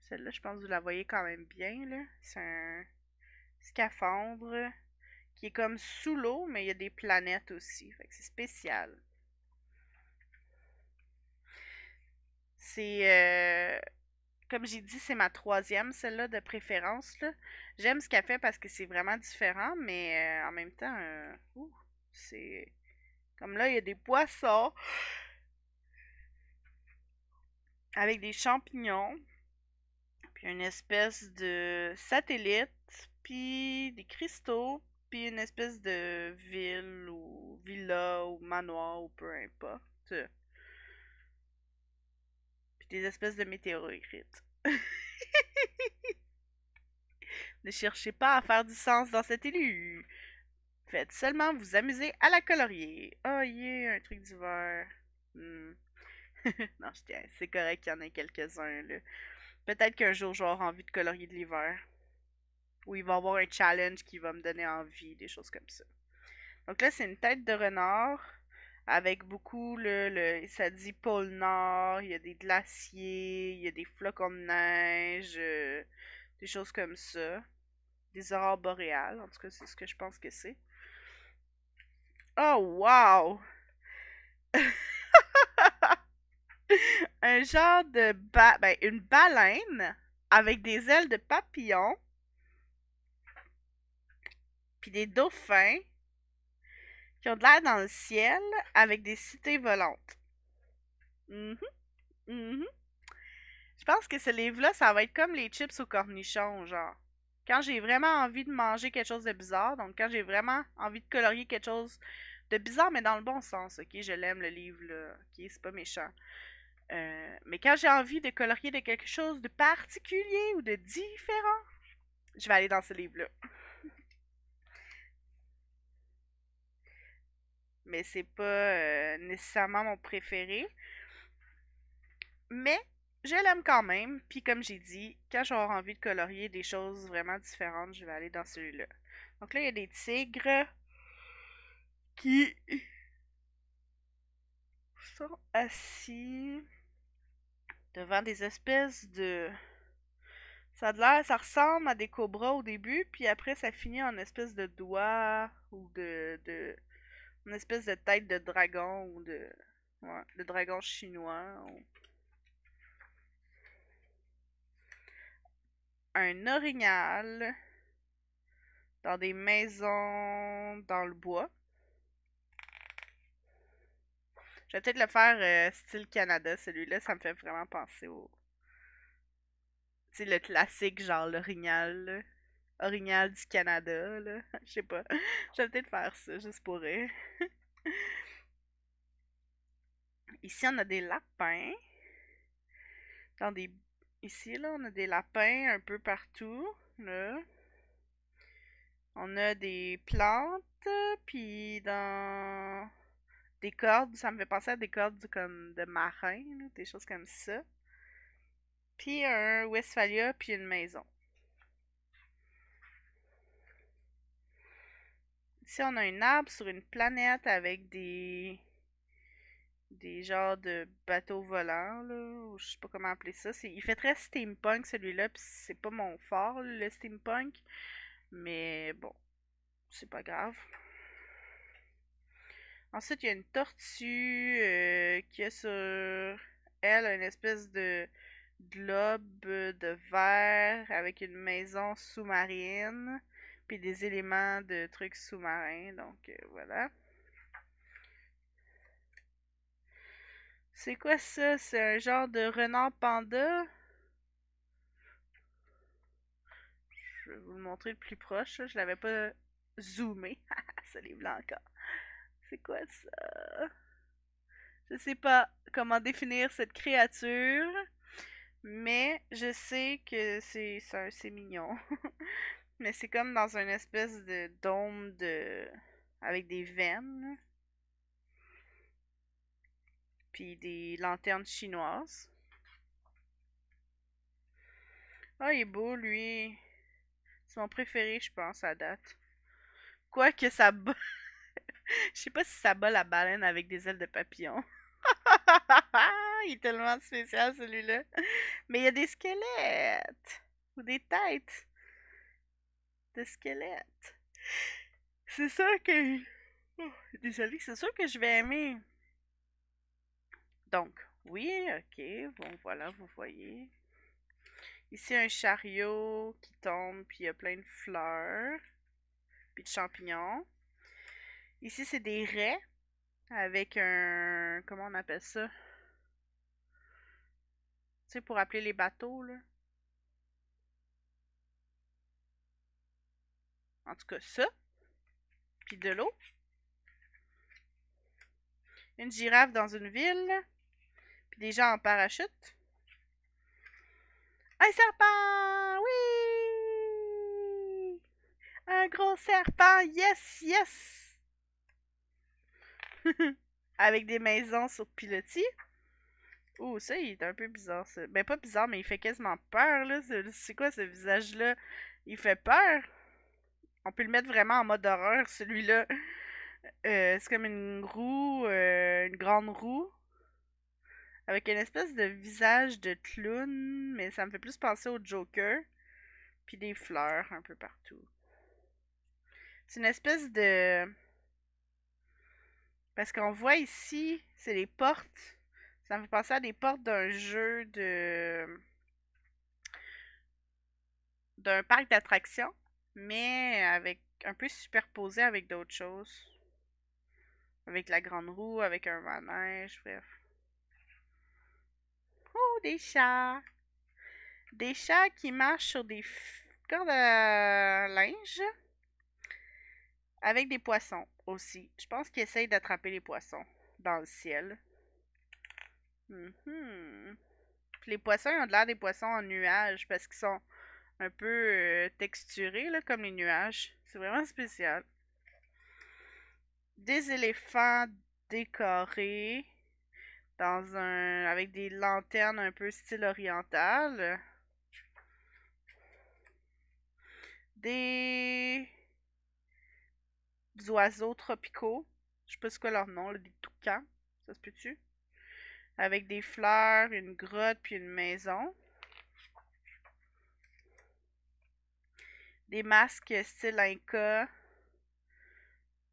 Celle-là, je pense que vous la voyez quand même bien, là. C'est un scaphandre qui est comme sous l'eau, mais il y a des planètes aussi. Fait que c'est spécial. C'est comme j'ai dit, c'est ma troisième, celle-là, de préférence. Là. J'aime ce qu'elle fait parce que c'est vraiment différent, mais en même temps, c'est. Comme là, il y a des poissons avec des champignons, puis une espèce de satellite, puis des cristaux, puis une espèce de ville ou villa ou manoir ou peu importe. Puis des espèces de météorites. Ne cherchez pas à faire du sens dans cet élu. Faites seulement vous amuser à la colorier. Oh yeah, un truc d'hiver. Hmm. Non, je tiens, c'est correct qu'il y en ait quelques-uns, là. Peut-être qu'un jour, j'aurai envie de colorier de l'hiver. Ou il va y avoir un challenge qui va me donner envie, des choses comme ça. Donc là, c'est une tête de renard avec beaucoup, ça dit pôle Nord, il y a des glaciers, il y a des flocons de neige, des choses comme ça. Des aurores boréales, en tout cas, c'est ce que je pense que c'est. Oh, wow! Un genre de ben, une baleine avec des ailes de papillon, puis des dauphins qui ont de l'air dans le ciel avec des cités volantes. Mhm, mhm. Je pense que ce livre-là, ça va être comme les chips au cornichon, genre. Quand j'ai vraiment envie de manger quelque chose de bizarre, donc quand j'ai vraiment envie de colorier quelque chose de bizarre, mais dans le bon sens, ok? Je l'aime, le livre, là. Ok, c'est pas méchant. Mais quand j'ai envie de colorier de quelque chose de particulier ou de différent, je vais aller dans ce livre-là. Mais c'est pas nécessairement mon préféré. Mais je l'aime quand même. Puis comme j'ai dit, quand j'aurai envie de colorier des choses vraiment différentes, je vais aller dans celui-là. Donc là, il y a des tigres qui sont assis devant des espèces de... Ça a l'air, ça ressemble à des cobras au début, puis après ça finit en espèce de doigt ou de une espèce de tête de dragon ou de dragon chinois. Un orignal dans des maisons dans le bois. Je vais peut-être le faire style Canada, celui-là, ça me fait vraiment penser au... Tu sais, le classique, genre l'orignal, là. Orignal du Canada, là. Je sais pas. Je vais peut-être faire ça, juste pour rire. Ici, on a des lapins. Dans des... Ici, là, on a des lapins un peu partout, là. On a des plantes, puis dans des cordes, ça me fait penser à des cordes comme de marins, là, des choses comme ça. Puis un Westphalia, puis une maison. Ici, on a un arbre sur une planète avec des genres de bateaux volants, là, ou je sais pas comment appeler ça. Il fait très steampunk celui-là, puis c'est pas mon fort, le steampunk. Mais bon, c'est pas grave. Ensuite, il y a une tortue qui a sur elle une espèce de globe de verre avec une maison sous-marine, puis des éléments de trucs sous-marins. Donc voilà. C'est quoi ça? C'est un genre de renard panda? Je vais vous le montrer de plus proche, là. Je l'avais pas zoomé. Ce livre-là encore. C'est quoi ça? Je sais pas comment définir cette créature, mais je sais que c'est mignon. Mais c'est comme dans une espèce de dôme de avec des veines, puis des lanternes chinoises. Ah, il est beau lui. C'est mon préféré, je pense, à date. Quoique ça bat. Je sais pas si ça bat la baleine avec des ailes de papillon. Il est tellement spécial celui-là. Mais il y a des squelettes. Ou des têtes de squelettes. C'est sûr que... Oh, désolée, c'est sûr que je vais aimer. Donc, oui, ok. Bon, voilà, vous voyez. Ici, un chariot qui tombe, puis il y a plein de fleurs, puis de champignons. Ici, c'est des raies avec un... Comment on appelle ça? Tu sais, pour appeler les bateaux, là. En tout cas, ça. Puis de l'eau. Une girafe dans une ville. Puis des gens en parachute. Un serpent! Oui! Un gros serpent! Yes, yes! Avec des maisons sur pilotis. Ouh, ça, il est un peu bizarre, ça. Ben, pas bizarre, mais il fait quasiment peur, là. C'est quoi ce visage-là? Il fait peur. On peut le mettre vraiment en mode horreur, celui-là. C'est comme une roue, une grande roue, avec une espèce de visage de clown, mais ça me fait plus penser au Joker. Puis des fleurs un peu partout. C'est une espèce de... Parce qu'on voit ici, c'est les portes. Ça me fait penser à des portes d'un jeu d'un parc d'attractions, mais avec un peu superposé avec d'autres choses. Avec la grande roue, avec un manège, bref. Oh, des chats! Des chats qui marchent sur des cordes à linge avec des poissons aussi. Je pense qu'ils essayent d'attraper les poissons dans le ciel. Mhm. Puis les poissons ils ont l'air des poissons en nuages parce qu'ils sont un peu texturés là, comme les nuages. C'est vraiment spécial. Des éléphants décorés dans un avec des lanternes un peu style oriental. Des oiseaux tropicaux. Je sais pas c'est quoi leur nom, là, des toucans. Ça se peut-tu? Avec des fleurs, une grotte puis une maison. Des masques style Inca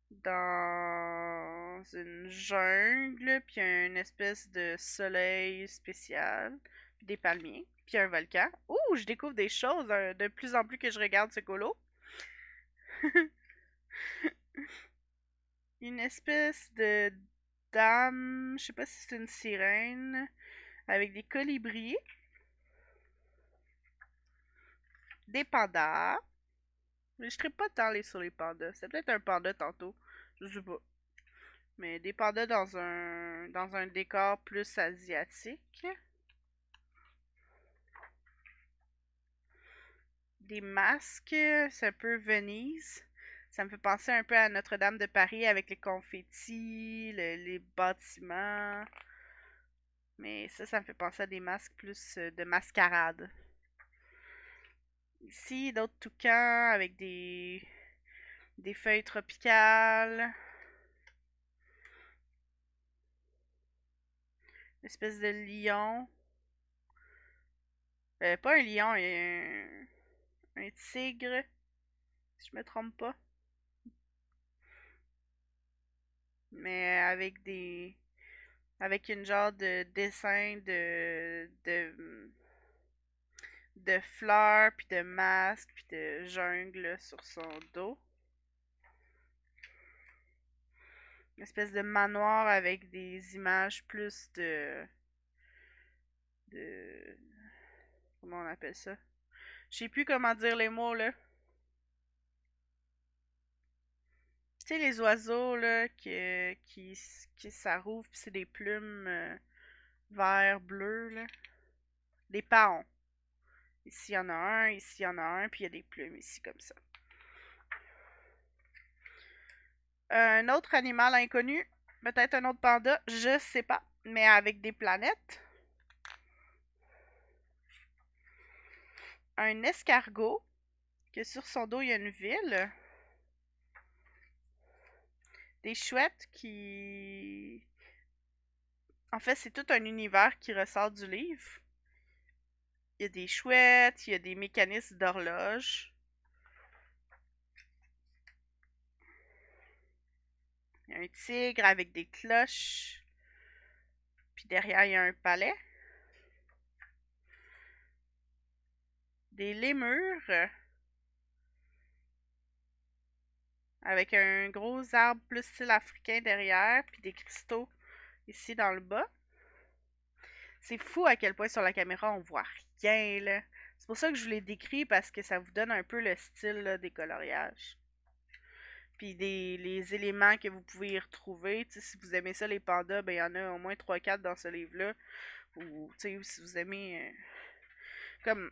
dans une jungle, puis une espèce de soleil spécial, puis des palmiers, puis un volcan. Ouh, je découvre des choses de plus en plus que je regarde ce colo. Une espèce de dame, je sais pas si c'est une sirène, avec des colibris, des pandas. Mais je ne pas tant aller sur les pandas. C'est peut-être un panda tantôt. Je sais pas. Mais des pandas dans un décor plus asiatique. Des masques, c'est un peu Venise. Ça me fait penser un peu à Notre-Dame de Paris avec les confettis, les bâtiments. Mais ça me fait penser à des masques plus de mascarade. Ici, d'autres toucans avec des feuilles tropicales. Une espèce de lion. Pas un lion, un tigre, si je me trompe pas. Mais avec avec une genre de dessin de fleurs, puis de masques, puis de jungle sur son dos. Une espèce de manoir avec des images plus de comment on appelle ça? Je sais plus comment dire les mots là. Tu sais les oiseaux là qui s'arrouvent puis c'est des plumes vert bleu là. Des paons. Ici il y en a un, ici il y en a un, puis il y a des plumes ici comme ça. Un autre animal inconnu, peut-être un autre panda, je sais pas, mais avec des planètes. Un escargot, que sur son dos il y a une ville. Des chouettes qui... En fait, c'est tout un univers qui ressort du livre. Il y a des chouettes, il y a des mécanismes d'horloge. Il y a un tigre avec des cloches. Puis derrière, il y a un palais. Des lémures. Avec un gros arbre plus style africain derrière. Puis des cristaux ici dans le bas. C'est fou à quel point sur la caméra on voit rien là. C'est pour ça que je vous l'ai décrit parce que ça vous donne un peu le style là, des coloriages. Puis les éléments que vous pouvez y retrouver. T'sais, si vous aimez ça, les pandas, ben il y en a au moins trois quatre dans ce livre-là. Ou si vous aimez. Comme.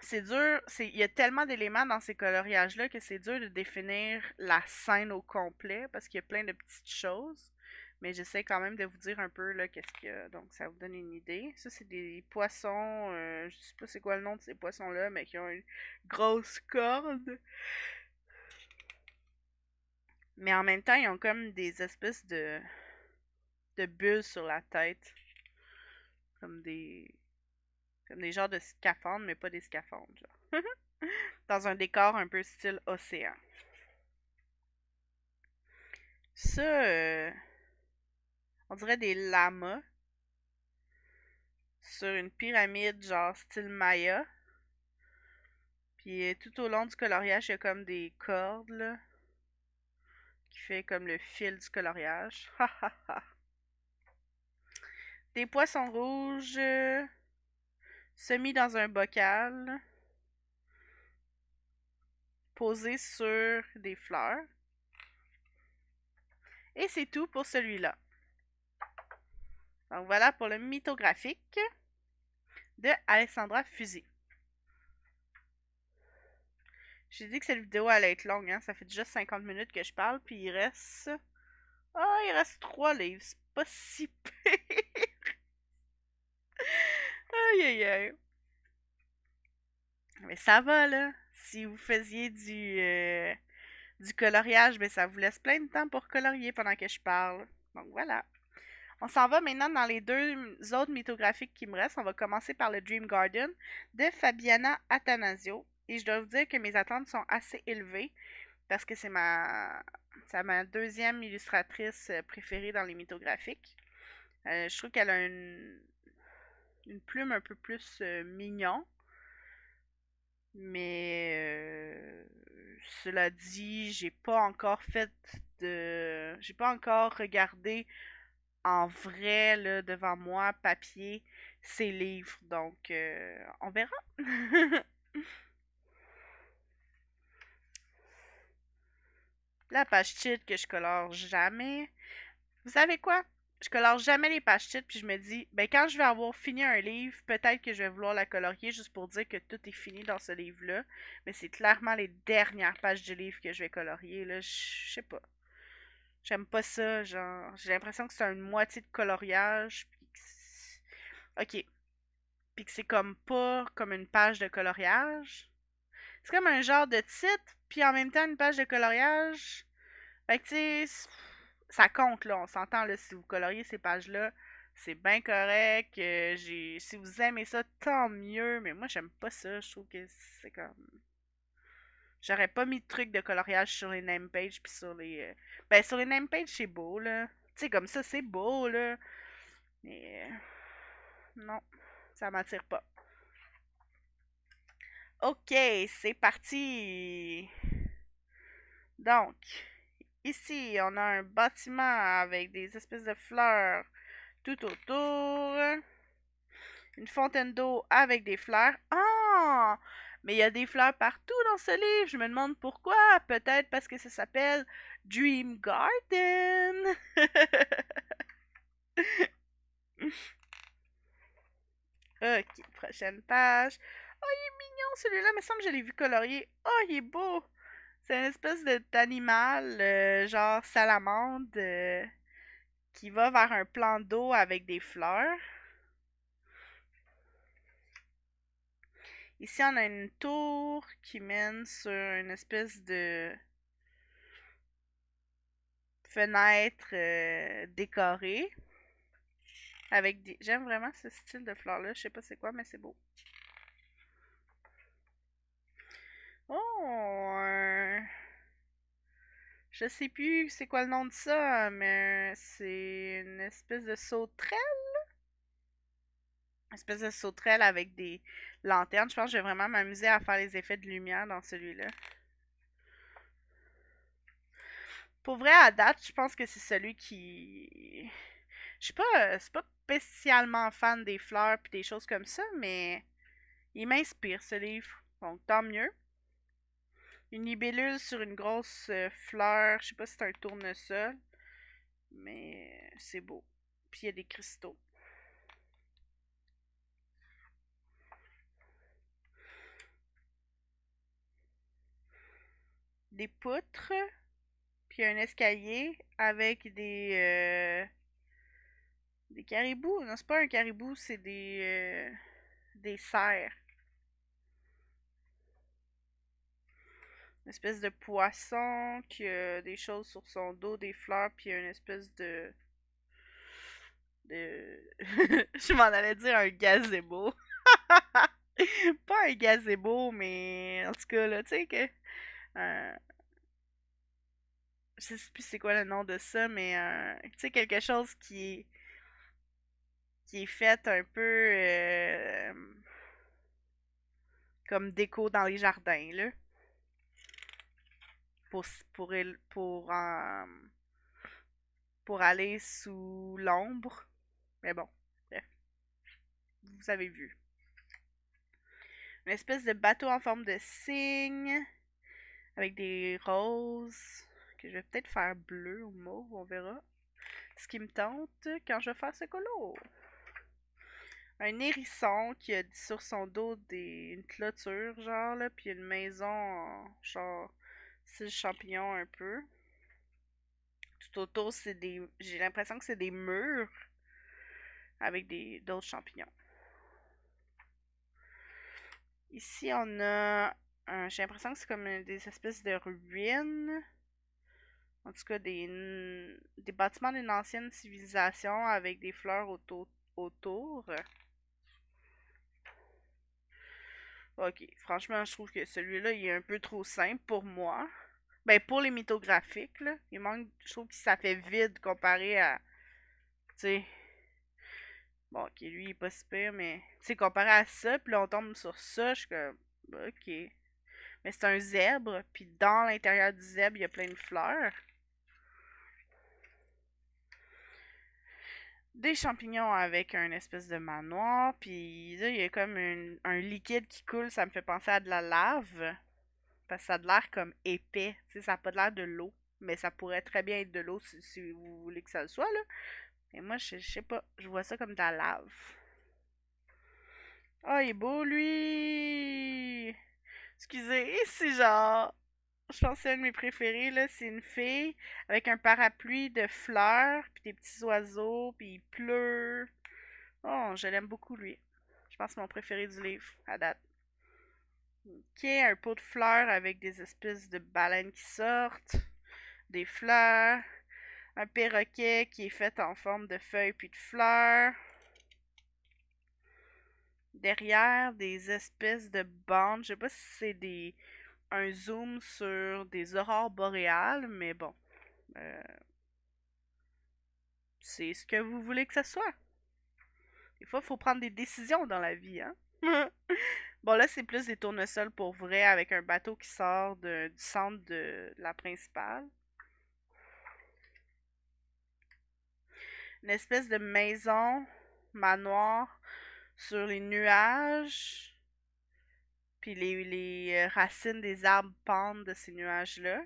C'est dur. Il y a tellement d'éléments dans ces coloriages-là que c'est dur de définir la scène au complet parce qu'il y a plein de petites choses. Mais j'essaie quand même de vous dire un peu là qu'est-ce qu'il y a. Donc ça vous donne une idée. Ça, c'est des poissons. Je sais pas c'est quoi le nom de ces poissons-là, mais qui ont une grosse corde. Mais en même temps, ils ont comme des espèces de bulles sur la tête. Comme des. Comme des genres de scaphandres, mais pas des scaphandres, genre. Dans un décor un peu style océan. Ça, on dirait des lamas sur une pyramide genre style Maya. Puis tout au long du coloriage, il y a comme des cordes là, qui fait comme le fil du coloriage. Ha ha ha. Des poissons rouges semis dans un bocal, posés sur des fleurs. Et c'est tout pour celui-là. Donc voilà pour le mythographique de Alessandra Fusy. J'ai dit que cette vidéo allait être longue, hein? Ça fait déjà 50 minutes que je parle, puis il reste... Ah, il reste 3 livres, c'est pas si pire. Aïe aïe aïe. Mais ça va, là. Si vous faisiez du coloriage, ben ça vous laisse plein de temps pour colorier pendant que je parle. Donc voilà. On s'en va maintenant dans les deux autres mythographiques qui me restent. On va commencer par le Dream Garden de Fabiana Attanasio. Et je dois vous dire que mes attentes sont assez élevées parce que c'est ma deuxième illustratrice préférée dans les mythographiques. Je trouve qu'elle a une plume un peu plus mignon. Mais cela dit, j'ai pas encore regardé en vrai là, devant moi, papier, ses livres. Donc on verra. La page titre que je colore jamais. Vous savez quoi? Je colore jamais les pages titres, puis je me dis, ben quand je vais avoir fini un livre, peut-être que je vais vouloir la colorier juste pour dire que tout est fini dans ce livre-là. Mais c'est clairement les dernières pages du livre que je vais colorier, là. Je sais pas. J'aime pas ça, genre. J'ai l'impression que c'est une moitié de coloriage, ok. Puis que c'est comme pas comme une page de coloriage. C'est comme un genre de titre, puis en même temps une page de coloriage. Fait que tu sais, ça compte là, on s'entend là, si vous coloriez ces pages-là, c'est bien correct. Si vous aimez ça, tant mieux, mais moi j'aime pas ça, je trouve que c'est comme. J'aurais pas mis de trucs de coloriage sur les name pages puis sur les. Ben sur les name pages c'est beau là. Tu sais comme ça c'est beau là. Mais non, ça m'attire pas. Ok, c'est parti. Donc, ici on a un bâtiment avec des espèces de fleurs tout autour. Une fontaine d'eau avec des fleurs. Ah! Mais il y a des fleurs partout dans ce livre. Je me demande pourquoi. Peut-être parce que ça s'appelle Dream Garden. Ok, prochaine page. Oh, il est mignon celui-là. Il me semble que je l'ai vu colorier. Oh, il est beau. C'est une espèce d'animal, genre salamandre, qui va vers un plan d'eau avec des fleurs. Ici, on a une tour qui mène sur une espèce de fenêtre décorée. Avec des... J'aime vraiment ce style de fleurs-là. Je sais pas c'est quoi, mais c'est beau. Oh! Je sais plus c'est quoi le nom de ça, mais c'est une espèce de sauterelle. Une espèce de sauterelle avec des lanternes. Je pense que je vais vraiment m'amuser à faire les effets de lumière dans celui-là. Pour vrai, à date, je pense que c'est celui qui... Je suis pas, c'est pas spécialement fan des fleurs puis des choses comme ça, mais il m'inspire ce livre. Donc tant mieux. Une libellule sur une grosse fleur. Je sais pas si c'est un tournesol, mais c'est beau. Puis il y a des cristaux. Des poutres. Puis un escalier avec des caribous. Non, c'est pas un caribou, c'est des cerfs. Une espèce de poisson qui a des choses sur son dos, des fleurs, puis une espèce de... Je m'en allais dire un gazebo. Pas un gazebo, mais en tout cas, là, tu sais que... euh, Je sais plus c'est quoi le nom de ça, mais tu sais, quelque chose qui est fait un peu comme déco dans les jardins, là. Pour, pour, pour, euh, pour aller sous l'ombre. Mais bon, bref, vous avez vu. Une espèce de bateau en forme de cygne, avec des roses, que je vais peut-être faire bleu ou mauve, on verra. Ce qui me tente quand je vais faire ce colo. Un hérisson qui a sur son dos une clôture, genre, là, puis une maison, genre, style champignon un peu. Tout autour, c'est des. J'ai l'impression que c'est des murs avec d'autres champignons. Ici, on a. J'ai l'impression que c'est comme des espèces de ruines. En tout cas, des bâtiments d'une ancienne civilisation avec des fleurs autour. Ok, franchement, je trouve que celui-là, il est un peu trop simple pour moi. Ben, pour les mythographiques, là. Il manque. Je trouve que ça fait vide comparé à. Tu sais. Bon, ok, lui, il est pas super, mais. Tu sais, comparé à ça, puis là, on tombe sur ça, je suis comme. Ok. Mais c'est un zèbre, puis dans l'intérieur du zèbre, il y a plein de fleurs. Des champignons avec un espèce de manoir, puis là, il y a comme un liquide qui coule, ça me fait penser à de la lave, parce que ça a de l'air comme épais, tu sais, ça n'a pas de l'air de l'eau, mais ça pourrait très bien être de l'eau si vous voulez que ça le soit, là. Et moi, je sais pas, je vois ça comme de la lave. Oh, il est beau, lui! Excusez, c'est genre... Je pense que c'est un de mes préférés, là. C'est une fille avec un parapluie de fleurs, puis des petits oiseaux, puis il pleut. Oh, je l'aime beaucoup, lui. Je pense que c'est mon préféré du livre, à date. Ok, un pot de fleurs avec des espèces de baleines qui sortent, des fleurs, un perroquet qui est fait en forme de feuilles puis de fleurs. Derrière, des espèces de bandes. Je sais pas si c'est un zoom sur des aurores boréales, mais bon. Euh, c'est ce que vous voulez que ça soit. Des fois, il faut prendre des décisions dans la vie, hein? Bon, là, c'est plus des tournesols pour vrai avec un bateau qui sort du centre de la principale. Une espèce de maison, manoir, sur les nuages. Puis les racines des arbres pendent de ces nuages-là.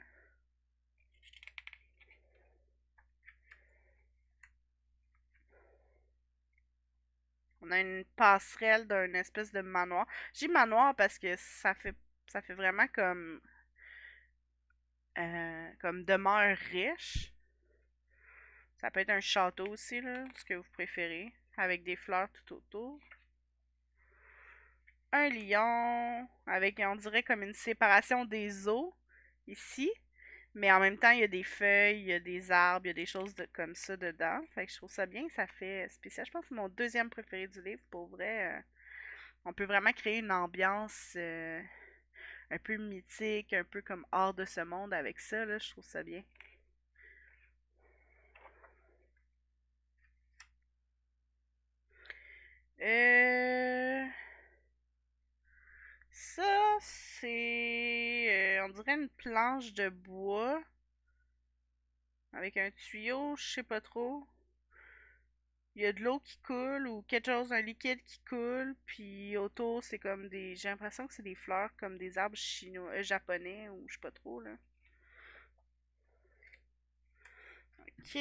On a une passerelle d'un espèce de manoir. J'ai manoir parce que ça fait vraiment comme demeure riche. Ça peut être un château aussi, là, ce que vous préférez, avec des fleurs tout autour. Un lion, avec, on dirait, comme une séparation des eaux, ici. Mais en même temps, il y a des feuilles, il y a des arbres, il y a des choses comme ça dedans. Fait que je trouve ça bien, ça fait spécial. Je pense que c'est mon deuxième préféré du livre, pour vrai. On peut vraiment créer une ambiance un peu mythique, un peu comme hors de ce monde avec ça, là. Je trouve ça bien. Euh... Ça, c'est... on dirait une planche de bois avec un tuyau, je sais pas trop. Il y a de l'eau qui coule ou quelque chose, un liquide qui coule, puis autour, c'est comme des... J'ai l'impression que c'est des fleurs comme des arbres chinois, japonais ou je sais pas trop, là. Ok.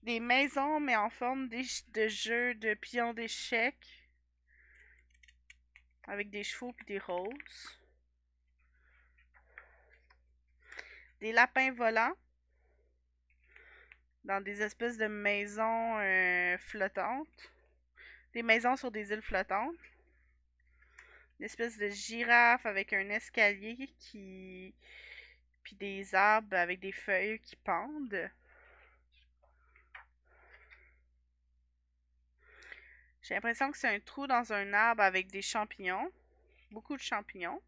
Des maisons, mais en forme de jeu de pions d'échecs, avec des chevaux puis des roses. Des lapins volants dans des espèces de maisons flottantes. Des maisons sur des îles flottantes. Une espèce de girafe avec un escalier qui... Puis des arbres avec des feuilles qui pendent. J'ai l'impression que c'est un trou dans un arbre avec des champignons. Beaucoup de champignons.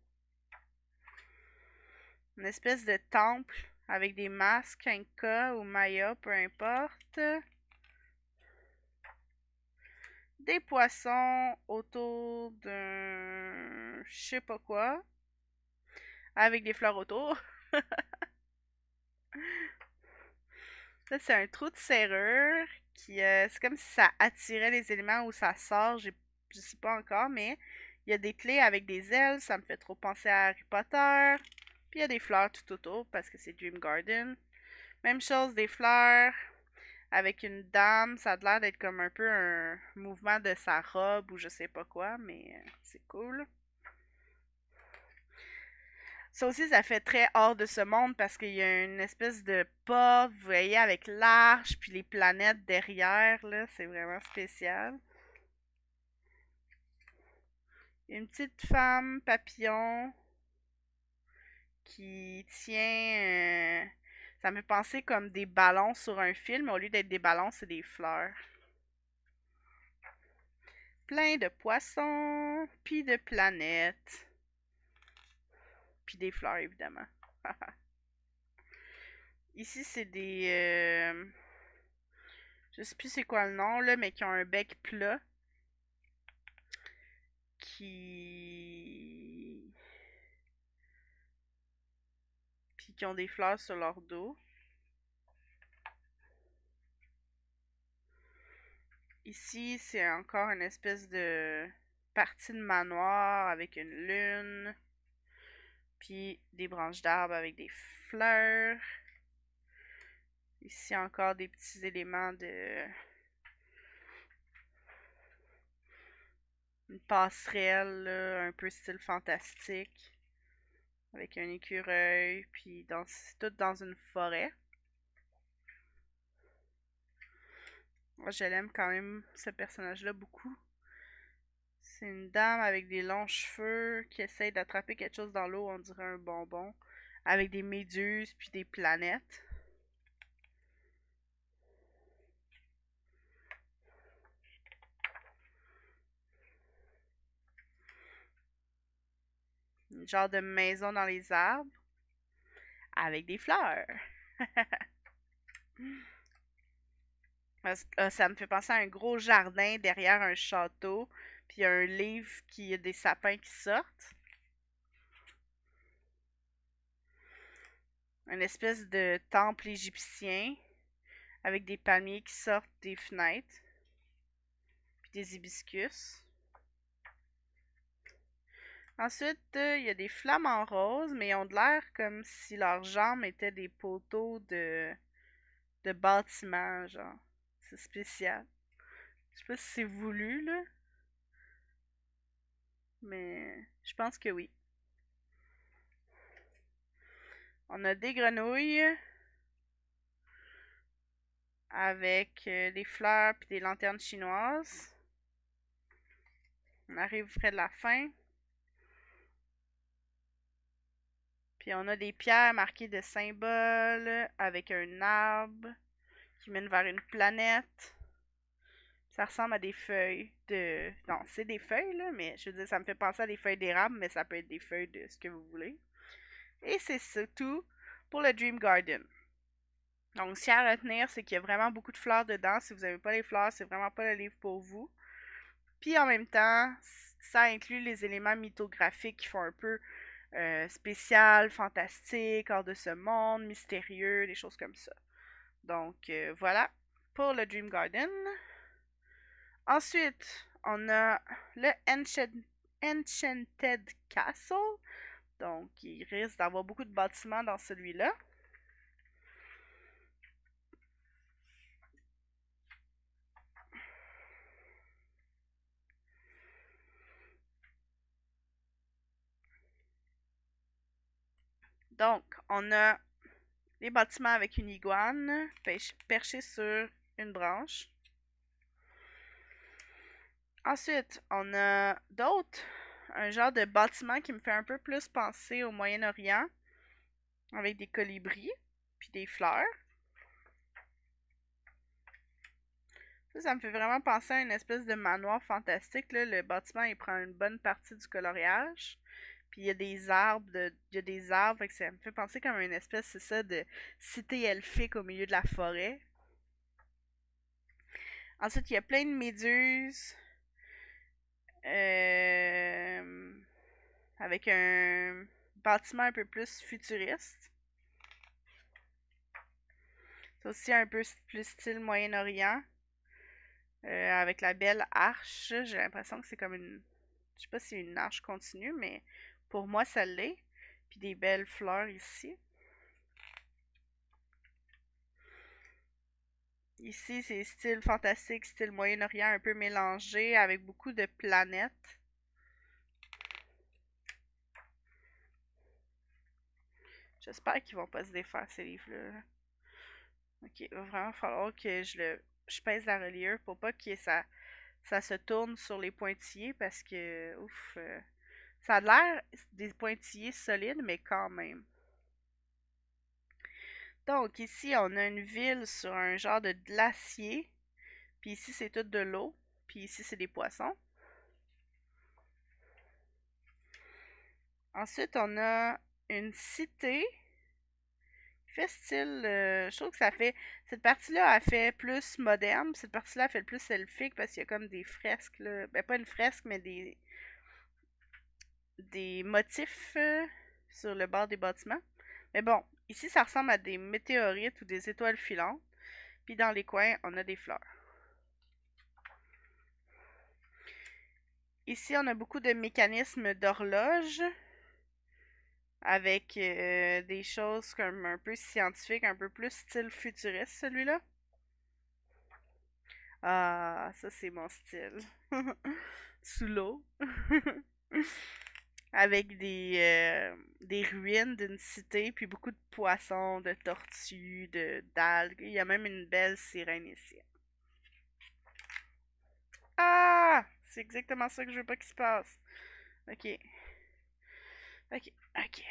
Une espèce de temple avec des masques, Inca ou Maya, peu importe. Des poissons autour d'un je sais pas quoi, avec des fleurs autour. Ça, c'est un trou de serrure qui, c'est comme si ça attirait les éléments où ça sort. Je sais pas encore, mais il y a des clés avec des ailes. Ça me fait trop penser à Harry Potter. Puis il y a des fleurs tout autour parce que c'est Dream Garden. Même chose, des fleurs avec une dame. Ça a l'air d'être comme un peu un mouvement de sa robe ou je sais pas quoi, mais c'est cool. Ça aussi, ça fait très hors de ce monde parce qu'il y a une espèce de porte, vous voyez, avec l'arche, puis les planètes derrière, là, c'est vraiment spécial. Une petite femme papillon qui tient... ça me fait penser comme des ballons sur un fil, mais au lieu d'être des ballons, c'est des fleurs. Plein de poissons, puis de planètes, puis des fleurs, évidemment. Ici, c'est des... je sais plus c'est quoi le nom, là, mais qui ont un bec plat. Qui... Puis qui ont des fleurs sur leur dos. Ici, c'est encore une espèce de partie de manoir avec une lune. Puis des branches d'arbres avec des fleurs. Ici, encore des petits éléments de... une passerelle, là, un peu style fantastique. Avec un écureuil. Puis c'est tout dans une forêt. Moi, je l'aime quand même, ce personnage-là, beaucoup. C'est une dame avec des longs cheveux qui essaye d'attraper quelque chose dans l'eau, on dirait un bonbon, avec des méduses puis des planètes. Une genre de maison dans les arbres avec des fleurs. Ça me fait penser à un gros jardin derrière un château, puis il y a un livre qui a des sapins qui sortent. Une espèce de temple égyptien avec des palmiers qui sortent des fenêtres, puis des hibiscus. Ensuite, il y a des flamants roses, mais ils ont de l'air comme si leurs jambes étaient des poteaux de bâtiments, genre. C'est spécial. Je sais pas si c'est voulu, là, mais je pense que oui. On a des grenouilles avec des fleurs puis des lanternes chinoises. On arrive près de la fin. Puis on a des pierres marquées de symboles avec un arbre qui mène vers une planète. Ça ressemble à des feuilles de... Non, c'est des feuilles, là, mais je veux dire, ça me fait penser à des feuilles d'érable, mais ça peut être des feuilles de ce que vous voulez. Et c'est tout pour le Dream Garden. Donc, ce qu'il y a à retenir, c'est qu'il y a vraiment beaucoup de fleurs dedans. Si vous n'avez pas les fleurs, c'est vraiment pas le livre pour vous. Puis en même temps, ça inclut les éléments mythographiques qui font un peu spécial, fantastique, hors de ce monde, mystérieux, des choses comme ça. Donc, voilà pour le Dream Garden. Ensuite, on a le Enchanted Castle. Donc, il risque d'avoir beaucoup de bâtiments dans celui-là. Donc, on a les bâtiments avec une iguane perchée sur une branche. Ensuite, on a d'autres, un genre de bâtiment qui me fait un peu plus penser au Moyen-Orient, avec des colibris, puis des fleurs. Ça me fait vraiment penser à une espèce de manoir fantastique, là. Le bâtiment, il prend une bonne partie du coloriage. Puis il y a des arbres, il y a des arbres, fait que ça me fait penser comme une espèce, c'est ça, de cité elfique au milieu de la forêt. Ensuite, il y a plein de méduses. euh, Avec un bâtiment un peu plus futuriste. C'est aussi un peu plus style Moyen-Orient. Avec la belle arche. J'ai l'impression que c'est comme une. Je sais pas si c'est une arche continue, mais pour moi, ça l'est. Puis des belles fleurs ici. Ici, c'est style fantastique, style Moyen-Orient un peu mélangé avec beaucoup de planètes. J'espère qu'ils vont pas se défaire ces livres-là. Ok, il va vraiment falloir que je pèse la reliure pour pas que ça se tourne sur les pointillés parce que, ouf, ça a l'air des pointillés solides, mais quand même. Donc, ici, on a une ville sur un genre de glacier. Puis ici, c'est tout de l'eau. Puis ici, c'est des poissons. Ensuite, on a une cité qui fait style. Je trouve que ça fait. Cette partie-là, elle fait plus moderne. Cette partie-là, elle fait le plus elfique parce qu'il y a comme des fresques, là. Ben, pas une fresque, mais des motifs sur le bord des bâtiments. Mais bon, ici, ça ressemble à des météorites ou des étoiles filantes. Puis dans les coins, on a des fleurs. Ici, on a beaucoup de mécanismes d'horloge avec des choses comme un peu scientifiques, un peu plus style futuriste, celui-là. Ah, ça c'est mon style. Sous l'eau. Avec des ruines d'une cité, puis beaucoup de poissons, de tortues, d'algues. Il y a même une belle sirène ici. Ah! C'est exactement ça que je veux pas qu'il se passe. Ok. Ok. Ok.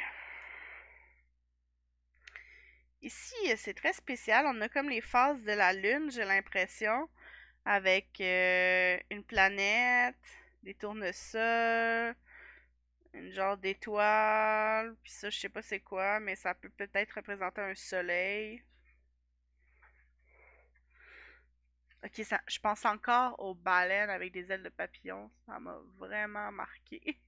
Ici, c'est très spécial. On a comme les phases de la Lune, j'ai l'impression. Avec une planète, des tournesols, une genre d'étoile. Puis ça, je sais pas c'est quoi, mais ça peut peut-être représenter un soleil. Ok, ça, je pense encore aux baleines avec des ailes de papillon. Ça m'a vraiment marqué.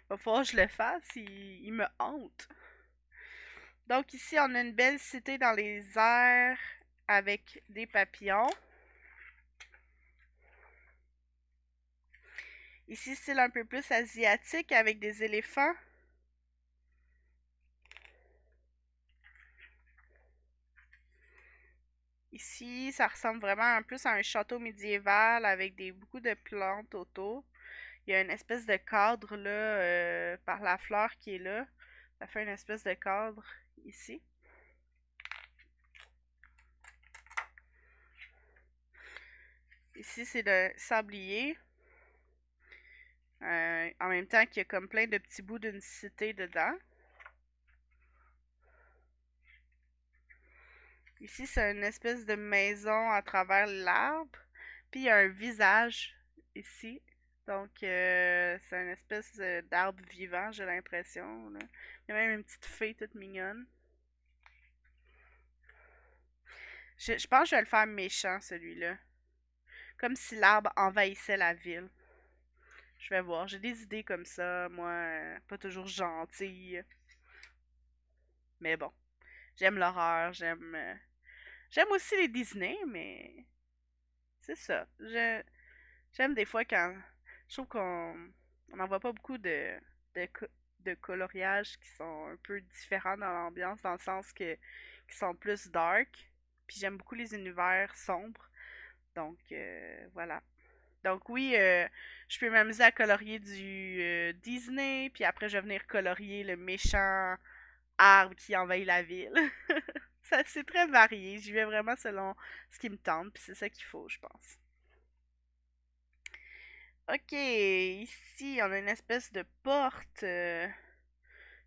Va falloir que je le fasse, il me hante. Donc ici, on a une belle cité dans les airs avec des papillons. Ici, style un peu plus asiatique avec des éléphants. Ici, ça ressemble vraiment un plus à un château médiéval avec beaucoup de plantes autour. Il y a une espèce de cadre là, par la fleur qui est là. Ça fait une espèce de cadre ici. Ici, c'est le sablier. En même temps qu'il y a comme plein de petits bouts d'une cité dedans. Ici, c'est une espèce de maison à travers l'arbre. Puis il y a un visage ici. Donc, c'est une espèce d'arbre vivant, j'ai l'impression. Là. Il y a même une petite fée toute mignonne. Je pense que je vais le faire méchant, celui-là. Comme si l'arbre envahissait la ville. Je vais voir. J'ai des idées comme ça, moi, pas toujours gentille. Mais bon, j'aime l'horreur, j'aime aussi les Disney, mais c'est ça. J'aime des fois quand je trouve qu'on n'en voit pas beaucoup de, de coloriages qui sont un peu différents dans l'ambiance, dans le sens que qui sont plus dark. Puis j'aime beaucoup les univers sombres. Donc voilà. Donc oui, je peux m'amuser à colorier du Disney, puis après je vais venir colorier le méchant arbre qui envahit la ville. Ça, c'est très varié. J'y vais vraiment selon ce qui me tente, puis c'est ça qu'il faut, je pense. Ok, ici on a une espèce de porte. Ça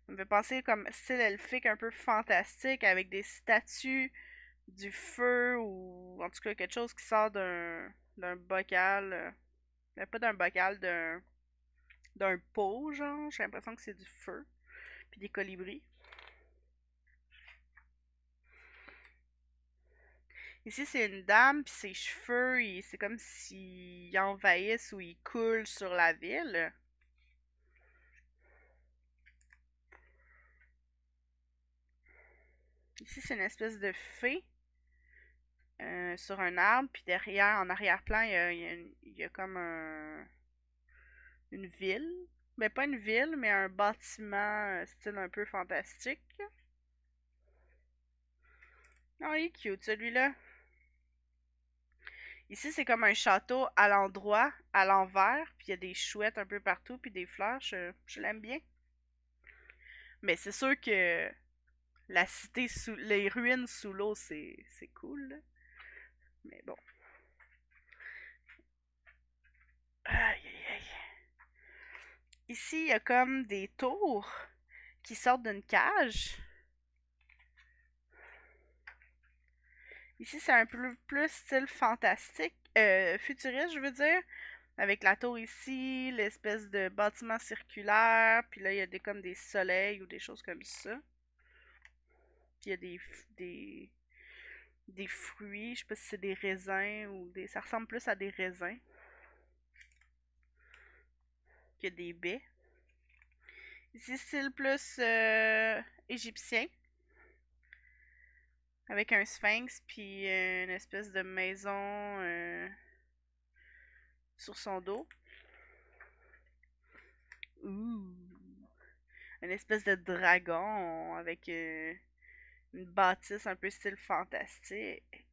me fait penser comme style elfique un peu fantastique avec des statues du feu ou en tout cas quelque chose qui sort d'un bocal. Mais pas d'un bocal, d'un pot, genre. J'ai l'impression que c'est du feu. Puis des colibris. Ici, c'est une dame, puis ses cheveux, c'est comme s'ils envahissent ou ils coulent sur la ville. Ici, c'est une espèce de fée sur un arbre, puis derrière, en arrière-plan, il y a comme une ville. Mais pas une ville, mais un bâtiment style un peu fantastique. Oh, il est cute celui-là. Ici, c'est comme un château à l'endroit, à l'envers, puis il y a des chouettes un peu partout, puis des fleurs. Je l'aime bien. Mais c'est sûr que la cité sous les ruines sous l'eau, c'est cool, là. Mais bon. Aïe, aïe, aïe. Ici, il y a comme des tours qui sortent d'une cage. Ici, c'est un peu plus style fantastique, futuriste, je veux dire. Avec la tour ici, l'espèce de bâtiment circulaire, puis là, il y a comme des soleils ou des choses comme ça. Puis il y a des fruits, je sais pas si c'est des raisins ou des... Ça ressemble plus à des raisins que des baies. Ici, style plus égyptien, avec un sphinx, puis une espèce de maison sur son dos. Ouh! Une espèce de dragon avec une bâtisse un peu style fantastique.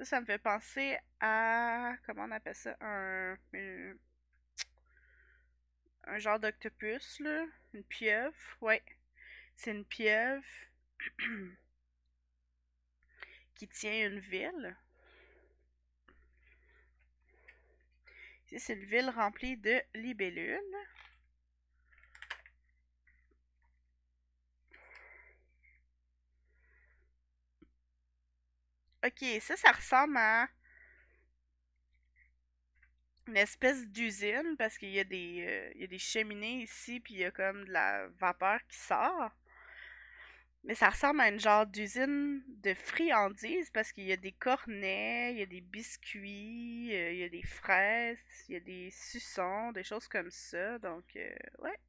Ça me fait penser à... Comment on appelle ça? Un genre d'octopus, là. Une pieuvre. Ouais, c'est une pieuvre qui tient une ville. Ici, c'est une ville remplie de libellules. Ok, ça ressemble à une espèce d'usine parce qu'il y a des cheminées ici, puis il y a comme de la vapeur qui sort. Mais ça ressemble à une genre d'usine de friandises parce qu'il y a des cornets, il y a des biscuits, il y a des fraises, il y a des suçons, des choses comme ça. Donc, ouais,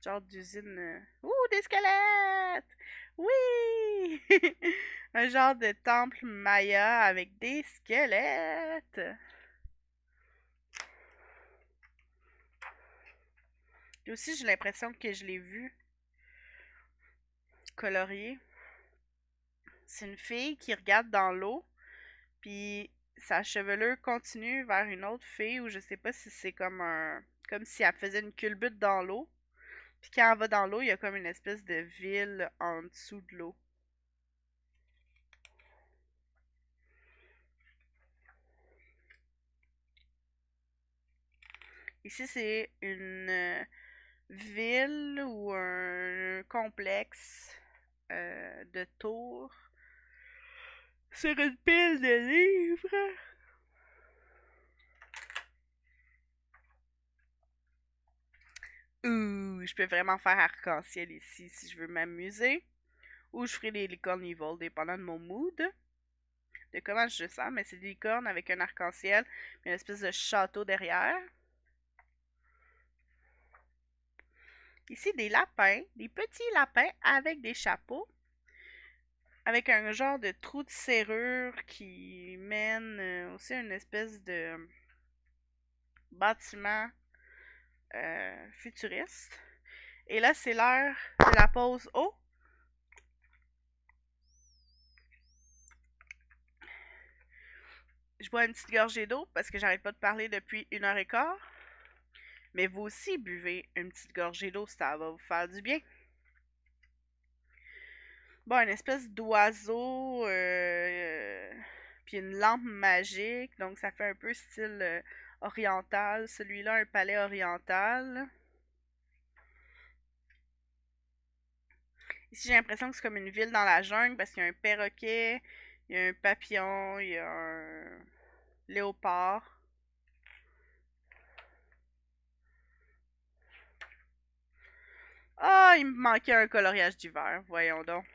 genre d'usine. Ouh, des squelettes! Oui! Un genre de temple maya avec des squelettes. Puis aussi, j'ai l'impression que je l'ai vu colorié. C'est une fille qui regarde dans l'eau, puis sa chevelure continue vers une autre fille, ou je sais pas si c'est comme si elle faisait une culbute dans l'eau. Puis quand elle va dans l'eau, il y a comme une espèce de ville en dessous de l'eau. Ici, c'est une ville ou un complexe de tours sur une pile de livres. Ouh, je peux vraiment faire arc-en-ciel ici si je veux m'amuser. Ou je ferai des licornes evil, dépendant de mon mood, de comment je sens. Mais c'est des licornes avec un arc-en-ciel, une espèce de château derrière. Ici, des lapins, des petits lapins avec des chapeaux, avec un genre de trou de serrure qui mène aussi à une espèce de bâtiment futuriste. Et là, c'est l'heure de la pause eau. Je bois une petite gorgée d'eau parce que j'arrête pas de parler depuis 1h15. Mais vous aussi buvez une petite gorgée d'eau, ça va vous faire du bien. Bon, une espèce d'oiseau, puis une lampe magique, donc ça fait un peu style oriental. Celui-là, un palais oriental. Ici, j'ai l'impression que c'est comme une ville dans la jungle parce qu'il y a un perroquet, il y a un papillon, il y a Léopard. Ah, il me manquait un coloriage d'hiver, voyons donc.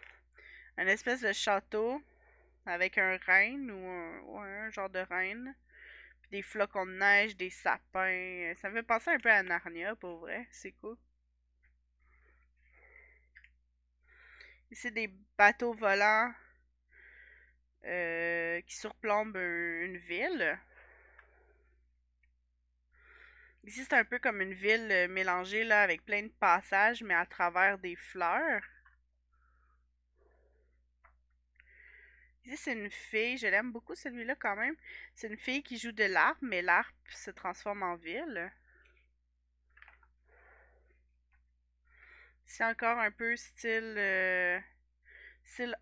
Un espèce de château avec un renne ou ouais, un genre de reine. Puis des flocons de neige, des sapins. Ça me fait penser un peu à Narnia, pour vrai. C'est cool. Ici, des bateaux volants qui surplombent une ville. Ici, c'est un peu comme une ville mélangée là, avec plein de passages, mais à travers des fleurs. Ici, c'est une fille, je l'aime beaucoup celui-là quand même. C'est une fille qui joue de l'harpe, mais l'harpe se transforme en ville. C'est encore un peu style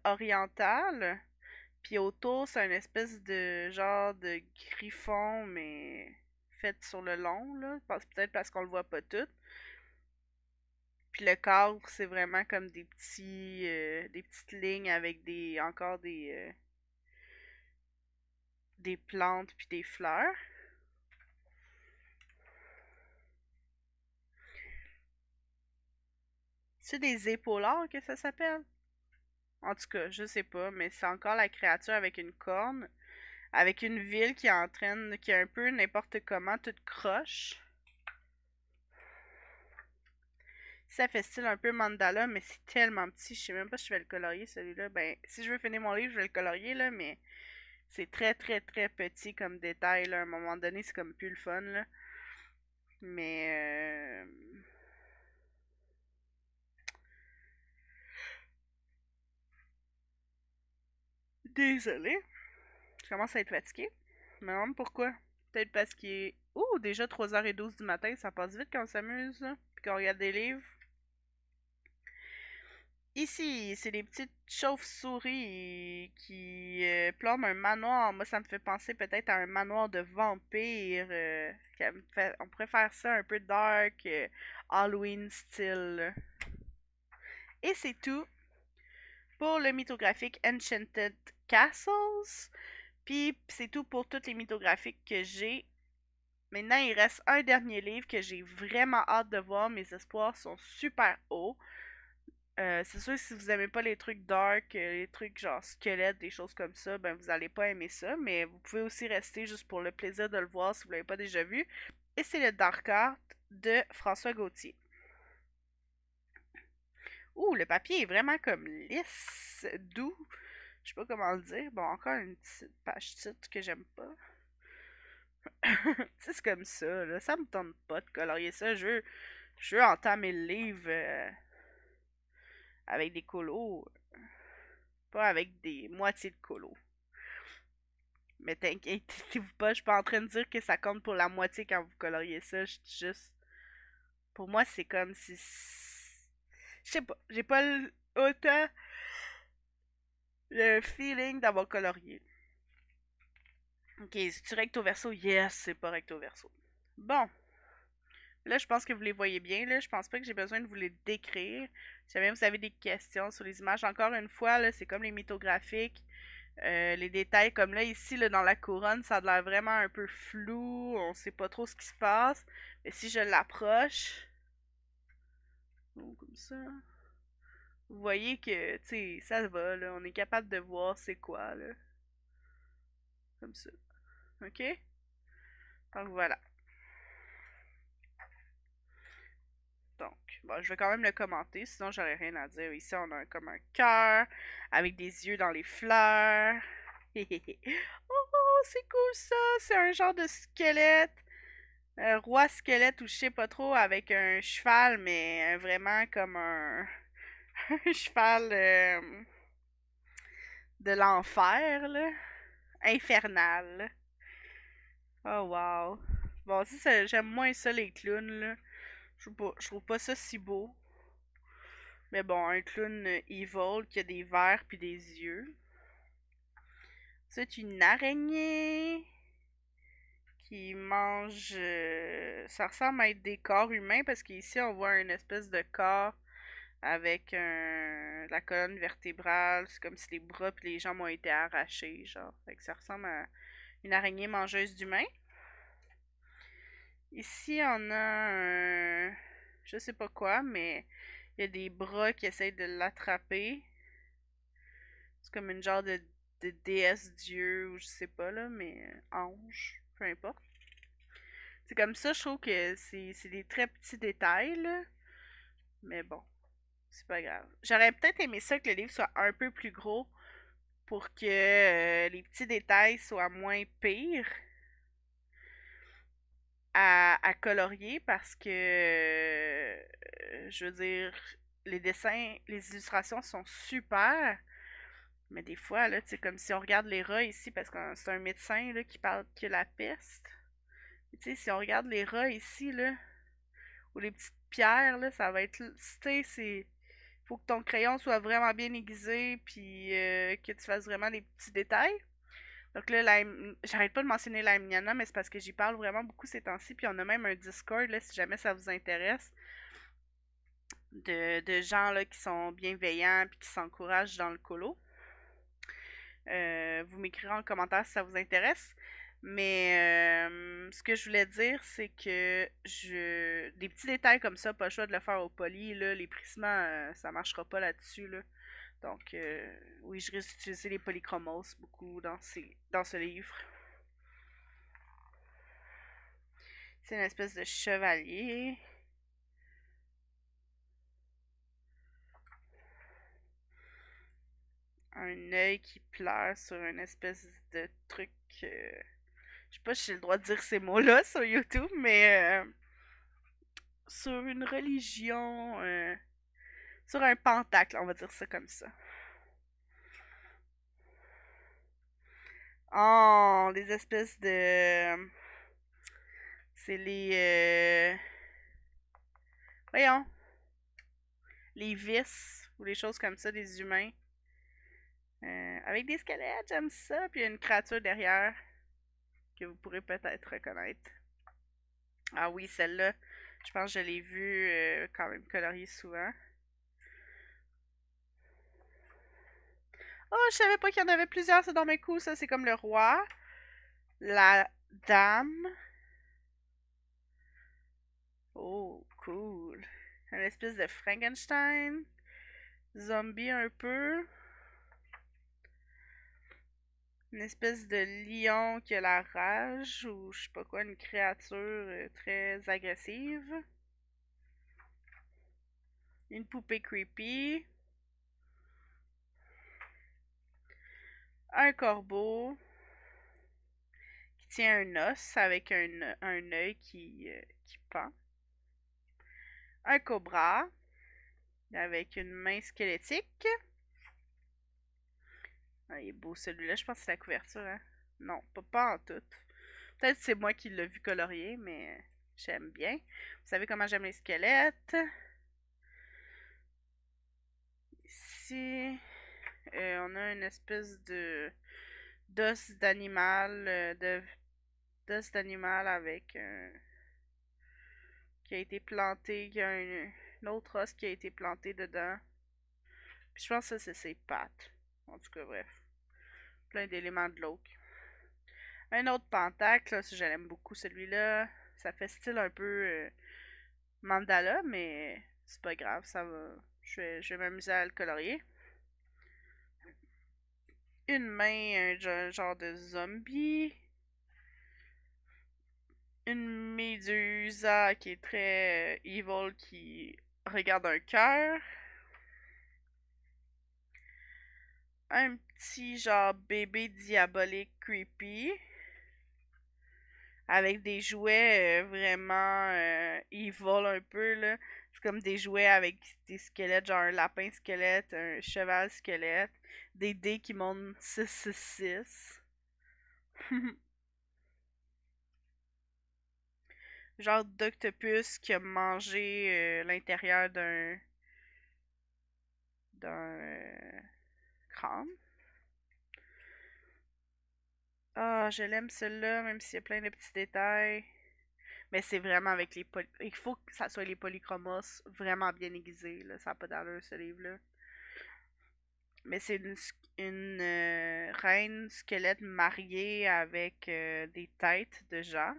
oriental. Puis autour, c'est une espèce de genre de griffon, mais fait sur le long, là. Peut-être parce qu'on le voit pas tout. Puis le cadre, c'est vraiment comme des petites lignes avec encore des plantes puis des fleurs. C'est des épaulards que ça s'appelle? En tout cas, je sais pas, mais c'est encore la créature avec une corne, avec une ville qui est un peu n'importe comment, toute croche. Ça fait style un peu mandala, mais c'est tellement petit, je sais même pas si je vais le colorier celui-là. Ben, si je veux finir mon livre, je vais le colorier là, mais c'est très très très petit comme détail là. À un moment donné, c'est comme plus le fun là. Mais désolé, je commence à être fatiguée. Je me demande pourquoi. Peut-être parce qu'il est. Ouh, déjà 3h12 du matin, ça passe vite quand on s'amuse, là. Puis qu'on regarde des livres. Ici, c'est des petites chauves-souris qui plombent un manoir. Moi, ça me fait penser peut-être à un manoir de vampires. On pourrait faire ça un peu dark, Halloween style. Et c'est tout pour le mythographique Enchanted Castles. Puis c'est tout pour toutes les mythographiques que j'ai. Maintenant, il reste un dernier livre que j'ai vraiment hâte de voir. Mes espoirs sont super hauts. C'est sûr que si vous aimez pas les trucs dark, les trucs genre squelettes, des choses comme ça, ben vous allez pas aimer ça. Mais vous pouvez aussi rester juste pour le plaisir de le voir si vous l'avez pas déjà vu. Et c'est le Dark Art de François Gauthier. Ouh, le papier est vraiment comme lisse, doux. Je sais pas comment le dire. Bon, encore une petite page titre que j'aime pas. C'est comme ça, là. Ça me tente pas de colorier ça. Je veux entamer le livre avec des colos, pas avec des moitiés de colos. Mais t'inquiétez-vous pas, je suis pas en train de dire que ça compte pour la moitié quand vous coloriez ça. Juste. Pour moi, c'est comme si. Je sais pas, j'ai pas autant le feeling d'avoir colorié. Ok, c'est-tu recto verso? Yes, c'est pas recto verso. Bon, là, je pense que vous les voyez bien. Là. Je pense pas que j'ai besoin de vous les décrire. Si jamais vous avez des questions sur les images, encore une fois, là, c'est comme les mythographiques. Les détails comme là, ici, là, dans la couronne, ça a l'air vraiment un peu flou. On sait pas trop ce qui se passe. Mais si je l'approche, comme ça, vous voyez que, tu sais, ça va, là. On est capable de voir c'est quoi, là. Comme ça. OK? Donc voilà. Donc, bon, je vais quand même le commenter, sinon j'aurais rien à dire. Ici, on a comme un cœur avec des yeux dans les fleurs. Oh, c'est cool ça! C'est un genre de squelette. Roi squelette ou je sais pas trop avec un cheval, mais vraiment comme un, un cheval de l'enfer, là. Infernal. Oh wow. Bon, si j'aime moins ça les clowns, là. Je trouve pas ça si beau. Mais bon, un clown evil qui a des verres puis des yeux. C'est une araignée qui mange. Ça ressemble à être des corps humains parce qu'ici on voit une espèce de corps avec la colonne vertébrale. C'est comme si les bras et les jambes ont été arrachés, genre. Fait que ça ressemble à une araignée mangeuse d'humains. Ici, on a un... Je sais pas quoi, mais il y a des bras qui essayent de l'attraper. C'est comme une genre de déesse dieu, ou je sais pas, là, mais ange, peu importe. C'est comme ça, je trouve que c'est des très petits détails, là. Mais bon, c'est pas grave. J'aurais peut-être aimé ça que le livre soit un peu plus gros pour que les petits détails soient moins pires à colorier parce que, je veux dire, les dessins, les illustrations sont super, mais des fois, là, c'est comme si on regarde les rats ici, parce que c'est un médecin là, qui parle que la peste. Tu sais, si on regarde les rats ici, là, ou les petites pierres, là, ça va être. Tu sais, c'est. Faut que ton crayon soit vraiment bien aiguisé, puis que tu fasses vraiment les petits détails. Donc là, j'arrête pas de mentionner la Mignana, mais c'est parce que j'y parle vraiment beaucoup ces temps-ci. Puis on a même un Discord, là, si jamais ça vous intéresse, de gens là, qui sont bienveillants puis qui s'encouragent dans le colo. Vous m'écrirez en commentaire si ça vous intéresse. Mais ce que je voulais dire, c'est que des petits détails comme ça, pas le choix de le faire au poly, là, les prismes, ça marchera pas là-dessus. Là. Donc, oui, je risque d'utiliser les polychromos beaucoup dans ce livre. C'est une espèce de chevalier. Un œil qui pleure sur une espèce de truc. Je sais pas si j'ai le droit de dire ces mots-là sur YouTube, mais sur une religion. Sur un pentacle, on va dire ça comme ça. Oh, des espèces de. C'est les. Voyons. Les vis ou les choses comme ça des humains. Avec des squelettes, j'aime ça. Puis il y a une créature derrière que vous pourrez peut-être reconnaître. Ah oui, celle-là, je pense que je l'ai vue quand même coloriée souvent. Oh, je savais pas qu'il y en avait plusieurs, c'est dans mes coups, ça. C'est comme le roi, la dame. Oh, cool. Une espèce de Frankenstein. Zombie un peu. Une espèce de lion qui a la rage ou je sais pas quoi, une créature très agressive. Une poupée creepy. Un corbeau qui tient un os avec un œil qui pend. Un cobra avec une main squelettique. Ah, il est beau celui-là, je pense que c'est la couverture, hein? Non, pas en tout. Peut-être que c'est moi qui l'ai vu colorier, mais j'aime bien. Vous savez comment j'aime les squelettes. Ici, on a une espèce de d'os d'animal, d'os d'animal avec qui a été planté, qui a un autre os qui a été planté dedans. Puis je pense que ça c'est ses pattes. En tout cas, bref, plein d'éléments de l'autre. Un autre pentacle, là, si j'aime beaucoup celui-là. Ça fait style un peu mandala, mais c'est pas grave, ça va. Je vais m'amuser à le colorier. Une main, un genre de zombie. Une méduse qui est très evil, qui regarde un cœur. Un petit genre bébé diabolique creepy. Avec des jouets vraiment evil un peu là. C'est comme des jouets avec des squelettes, genre un lapin squelette, un cheval squelette, des dés qui montent 666. Genre d'octopus qui a mangé l'intérieur d'un crâne. Ah, je l'aime celui-là, même s'il y a plein de petits détails. Mais c'est vraiment avec les il faut que ça soit les polychromos vraiment bien aiguisés, là. Ça n'a pas d'allure, ce livre-là. Mais c'est une reine squelette mariée avec des têtes de gens.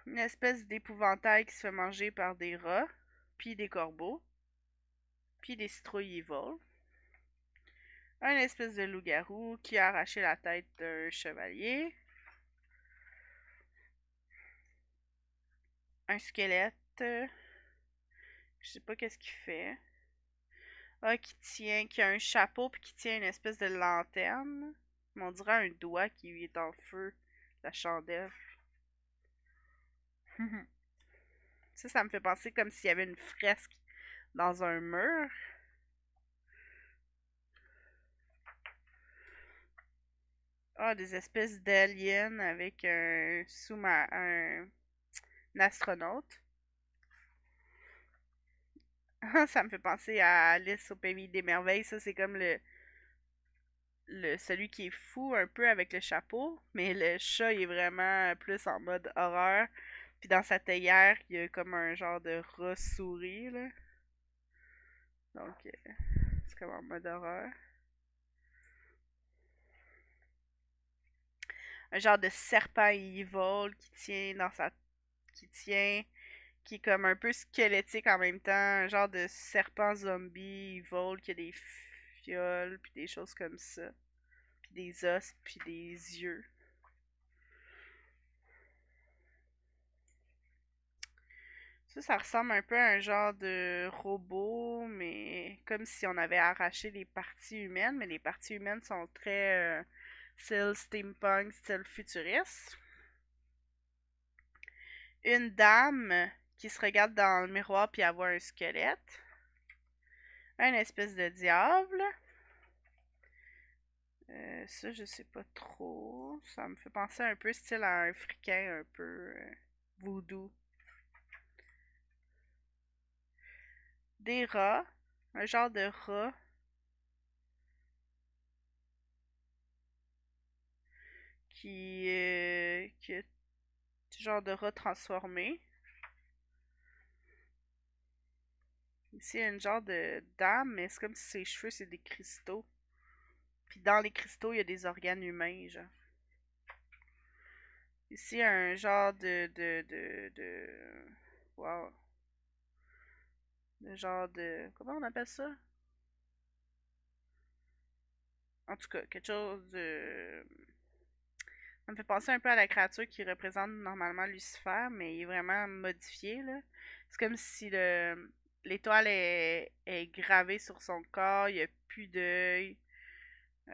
Une espèce d'épouvantail qui se fait manger par des rats, puis des corbeaux, puis des citrouilles evil. Un espèce de loup-garou qui a arraché la tête d'un chevalier. Un squelette. Je sais pas qu'est-ce qu'il fait. Ah, qui a un chapeau puis qui tient une espèce de lanterne. On dirait un doigt qui est en feu. La chandelle. Ça me fait penser comme s'il y avait une fresque dans un mur. Ah, des espèces d'aliens avec un astronaute. Ça me fait penser à Alice au Pays des Merveilles. Ça, c'est comme celui qui est fou un peu avec le chapeau. Mais le chat, il est vraiment plus en mode horreur. Puis dans sa théière, il y a comme un genre de rat souris, là. Donc, c'est comme en mode horreur. Un genre de serpent evil qui tient, qui est comme un peu squelettique en même temps. Un genre de serpent zombie evil qui a des fioles, puis des choses comme ça. Puis des os, puis des yeux. Ça ressemble un peu à un genre de robot, mais comme si on avait arraché les parties humaines, mais les parties humaines sont très style steampunk, style futuriste. Une dame qui se regarde dans le miroir puis elle voit un squelette. Un espèce de diable. Ça, je sais pas trop. Ça me fait penser un peu style à un fricain un peu voodoo. Des rats. Un genre de rat qui est genre de rat transformé. Ici, il y a une genre de dame, mais c'est comme si ses cheveux, c'est des cristaux. Puis dans les cristaux, il y a des organes humains, genre. Ici, un genre wow. De genre de... Comment on appelle ça? En tout cas, quelque chose de... Ça me fait penser un peu à la créature qui représente normalement Lucifer, mais il est vraiment modifié, là. C'est comme si l'étoile est gravée sur son corps, il n'y a plus d'œil. Il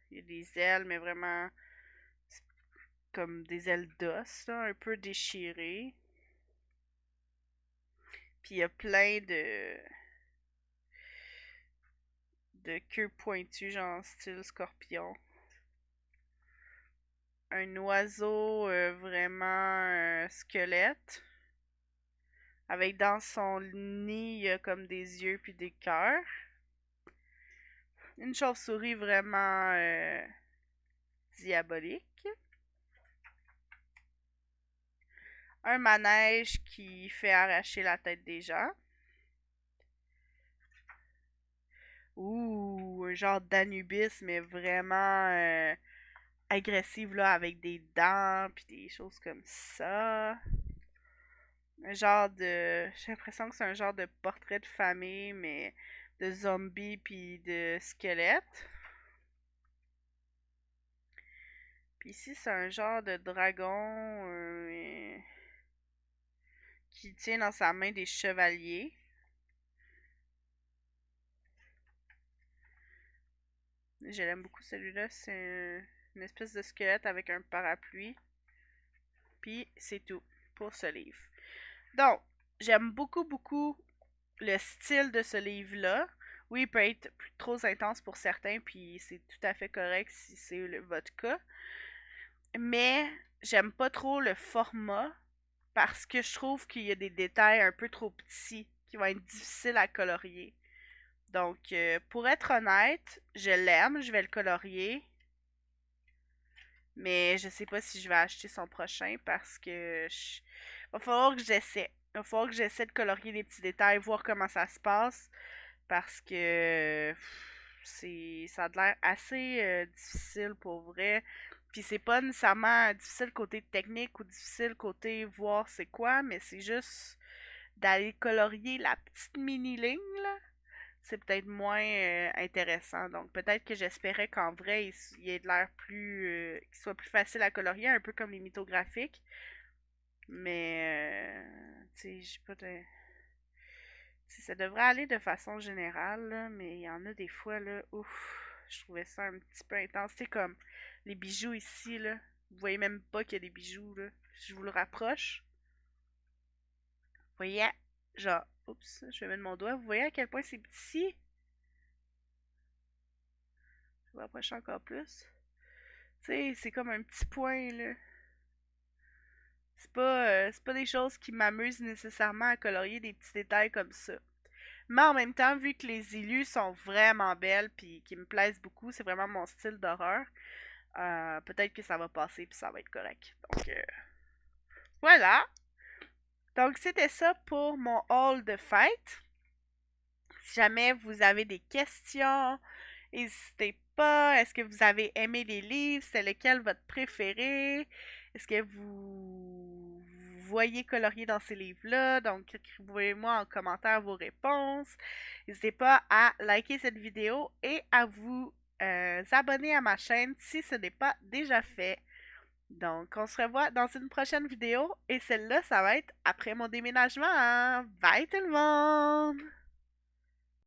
y a des ailes, mais vraiment comme des ailes d'os, là, un peu déchirées. Puis il y a plein de queues pointues, genre style scorpion. Un oiseau vraiment squelette. Avec dans son nid, il y a comme des yeux puis des cœurs. Une chauve-souris vraiment diabolique. Un manège qui fait arracher la tête des gens. Ouh, un genre d'Anubis, mais vraiment agressive là, avec des dents puis des choses comme ça. Un genre de... J'ai l'impression que c'est un genre de portrait de famille, mais de zombies puis de squelettes. Puis ici, c'est un genre de dragon qui tient dans sa main des chevaliers. Je l'aime beaucoup celui-là. C'est une espèce de squelette avec un parapluie. Puis c'est tout pour ce livre. Donc, j'aime beaucoup, beaucoup le style de ce livre-là. Oui, il peut être trop intense pour certains, puis c'est tout à fait correct si c'est votre cas. Mais j'aime pas trop le format parce que je trouve qu'il y a des détails un peu trop petits qui vont être difficiles à colorier. Donc, pour être honnête, je l'aime, je vais le colorier. Mais je sais pas si je vais acheter son prochain parce que va falloir que j'essaie. Il va falloir que j'essaie de colorier les petits détails, voir comment ça se passe. parce que ça a l'air assez difficile pour vrai. Puis c'est pas nécessairement difficile côté technique ou difficile côté voir c'est quoi, mais c'est juste d'aller colorier la petite mini-ligne, là. C'est peut-être moins intéressant. Donc peut-être que j'espérais qu'en vrai, il ait de l'air plus. Qu'il soit plus facile à colorier, un peu comme les mythographiques. Mais, tu sais, j'ai pas de. Ça devrait aller de façon générale, là, mais il y en a des fois, là, ouf, je trouvais ça un petit peu intense. C'est comme les bijoux ici, là. Vous voyez même pas qu'il y a des bijoux, là. Je vous le rapproche. Vous voyez, genre, oups, je vais mettre mon doigt. Vous voyez à quel point c'est petit? Je vais rapprocher encore plus. Tu sais, c'est comme un petit point, là. C'est pas des choses qui m'amusent nécessairement à colorier des petits détails comme ça. Mais en même temps, vu que les illus sont vraiment belles puis qui me plaisent beaucoup, c'est vraiment mon style d'horreur, peut-être que ça va passer puis ça va être correct. Donc voilà. Donc c'était ça pour mon haul de fête. Si jamais vous avez des questions, n'hésitez pas. Est-ce que vous avez aimé les livres? C'est lequel votre préféré? Est-ce que vous voyez colorier dans ces livres-là? Donc, écrivez-moi en commentaire vos réponses. N'hésitez pas à liker cette vidéo et à vous abonner à ma chaîne si ce n'est pas déjà fait. Donc, on se revoit dans une prochaine vidéo et celle-là, ça va être après mon déménagement. Bye tout le monde!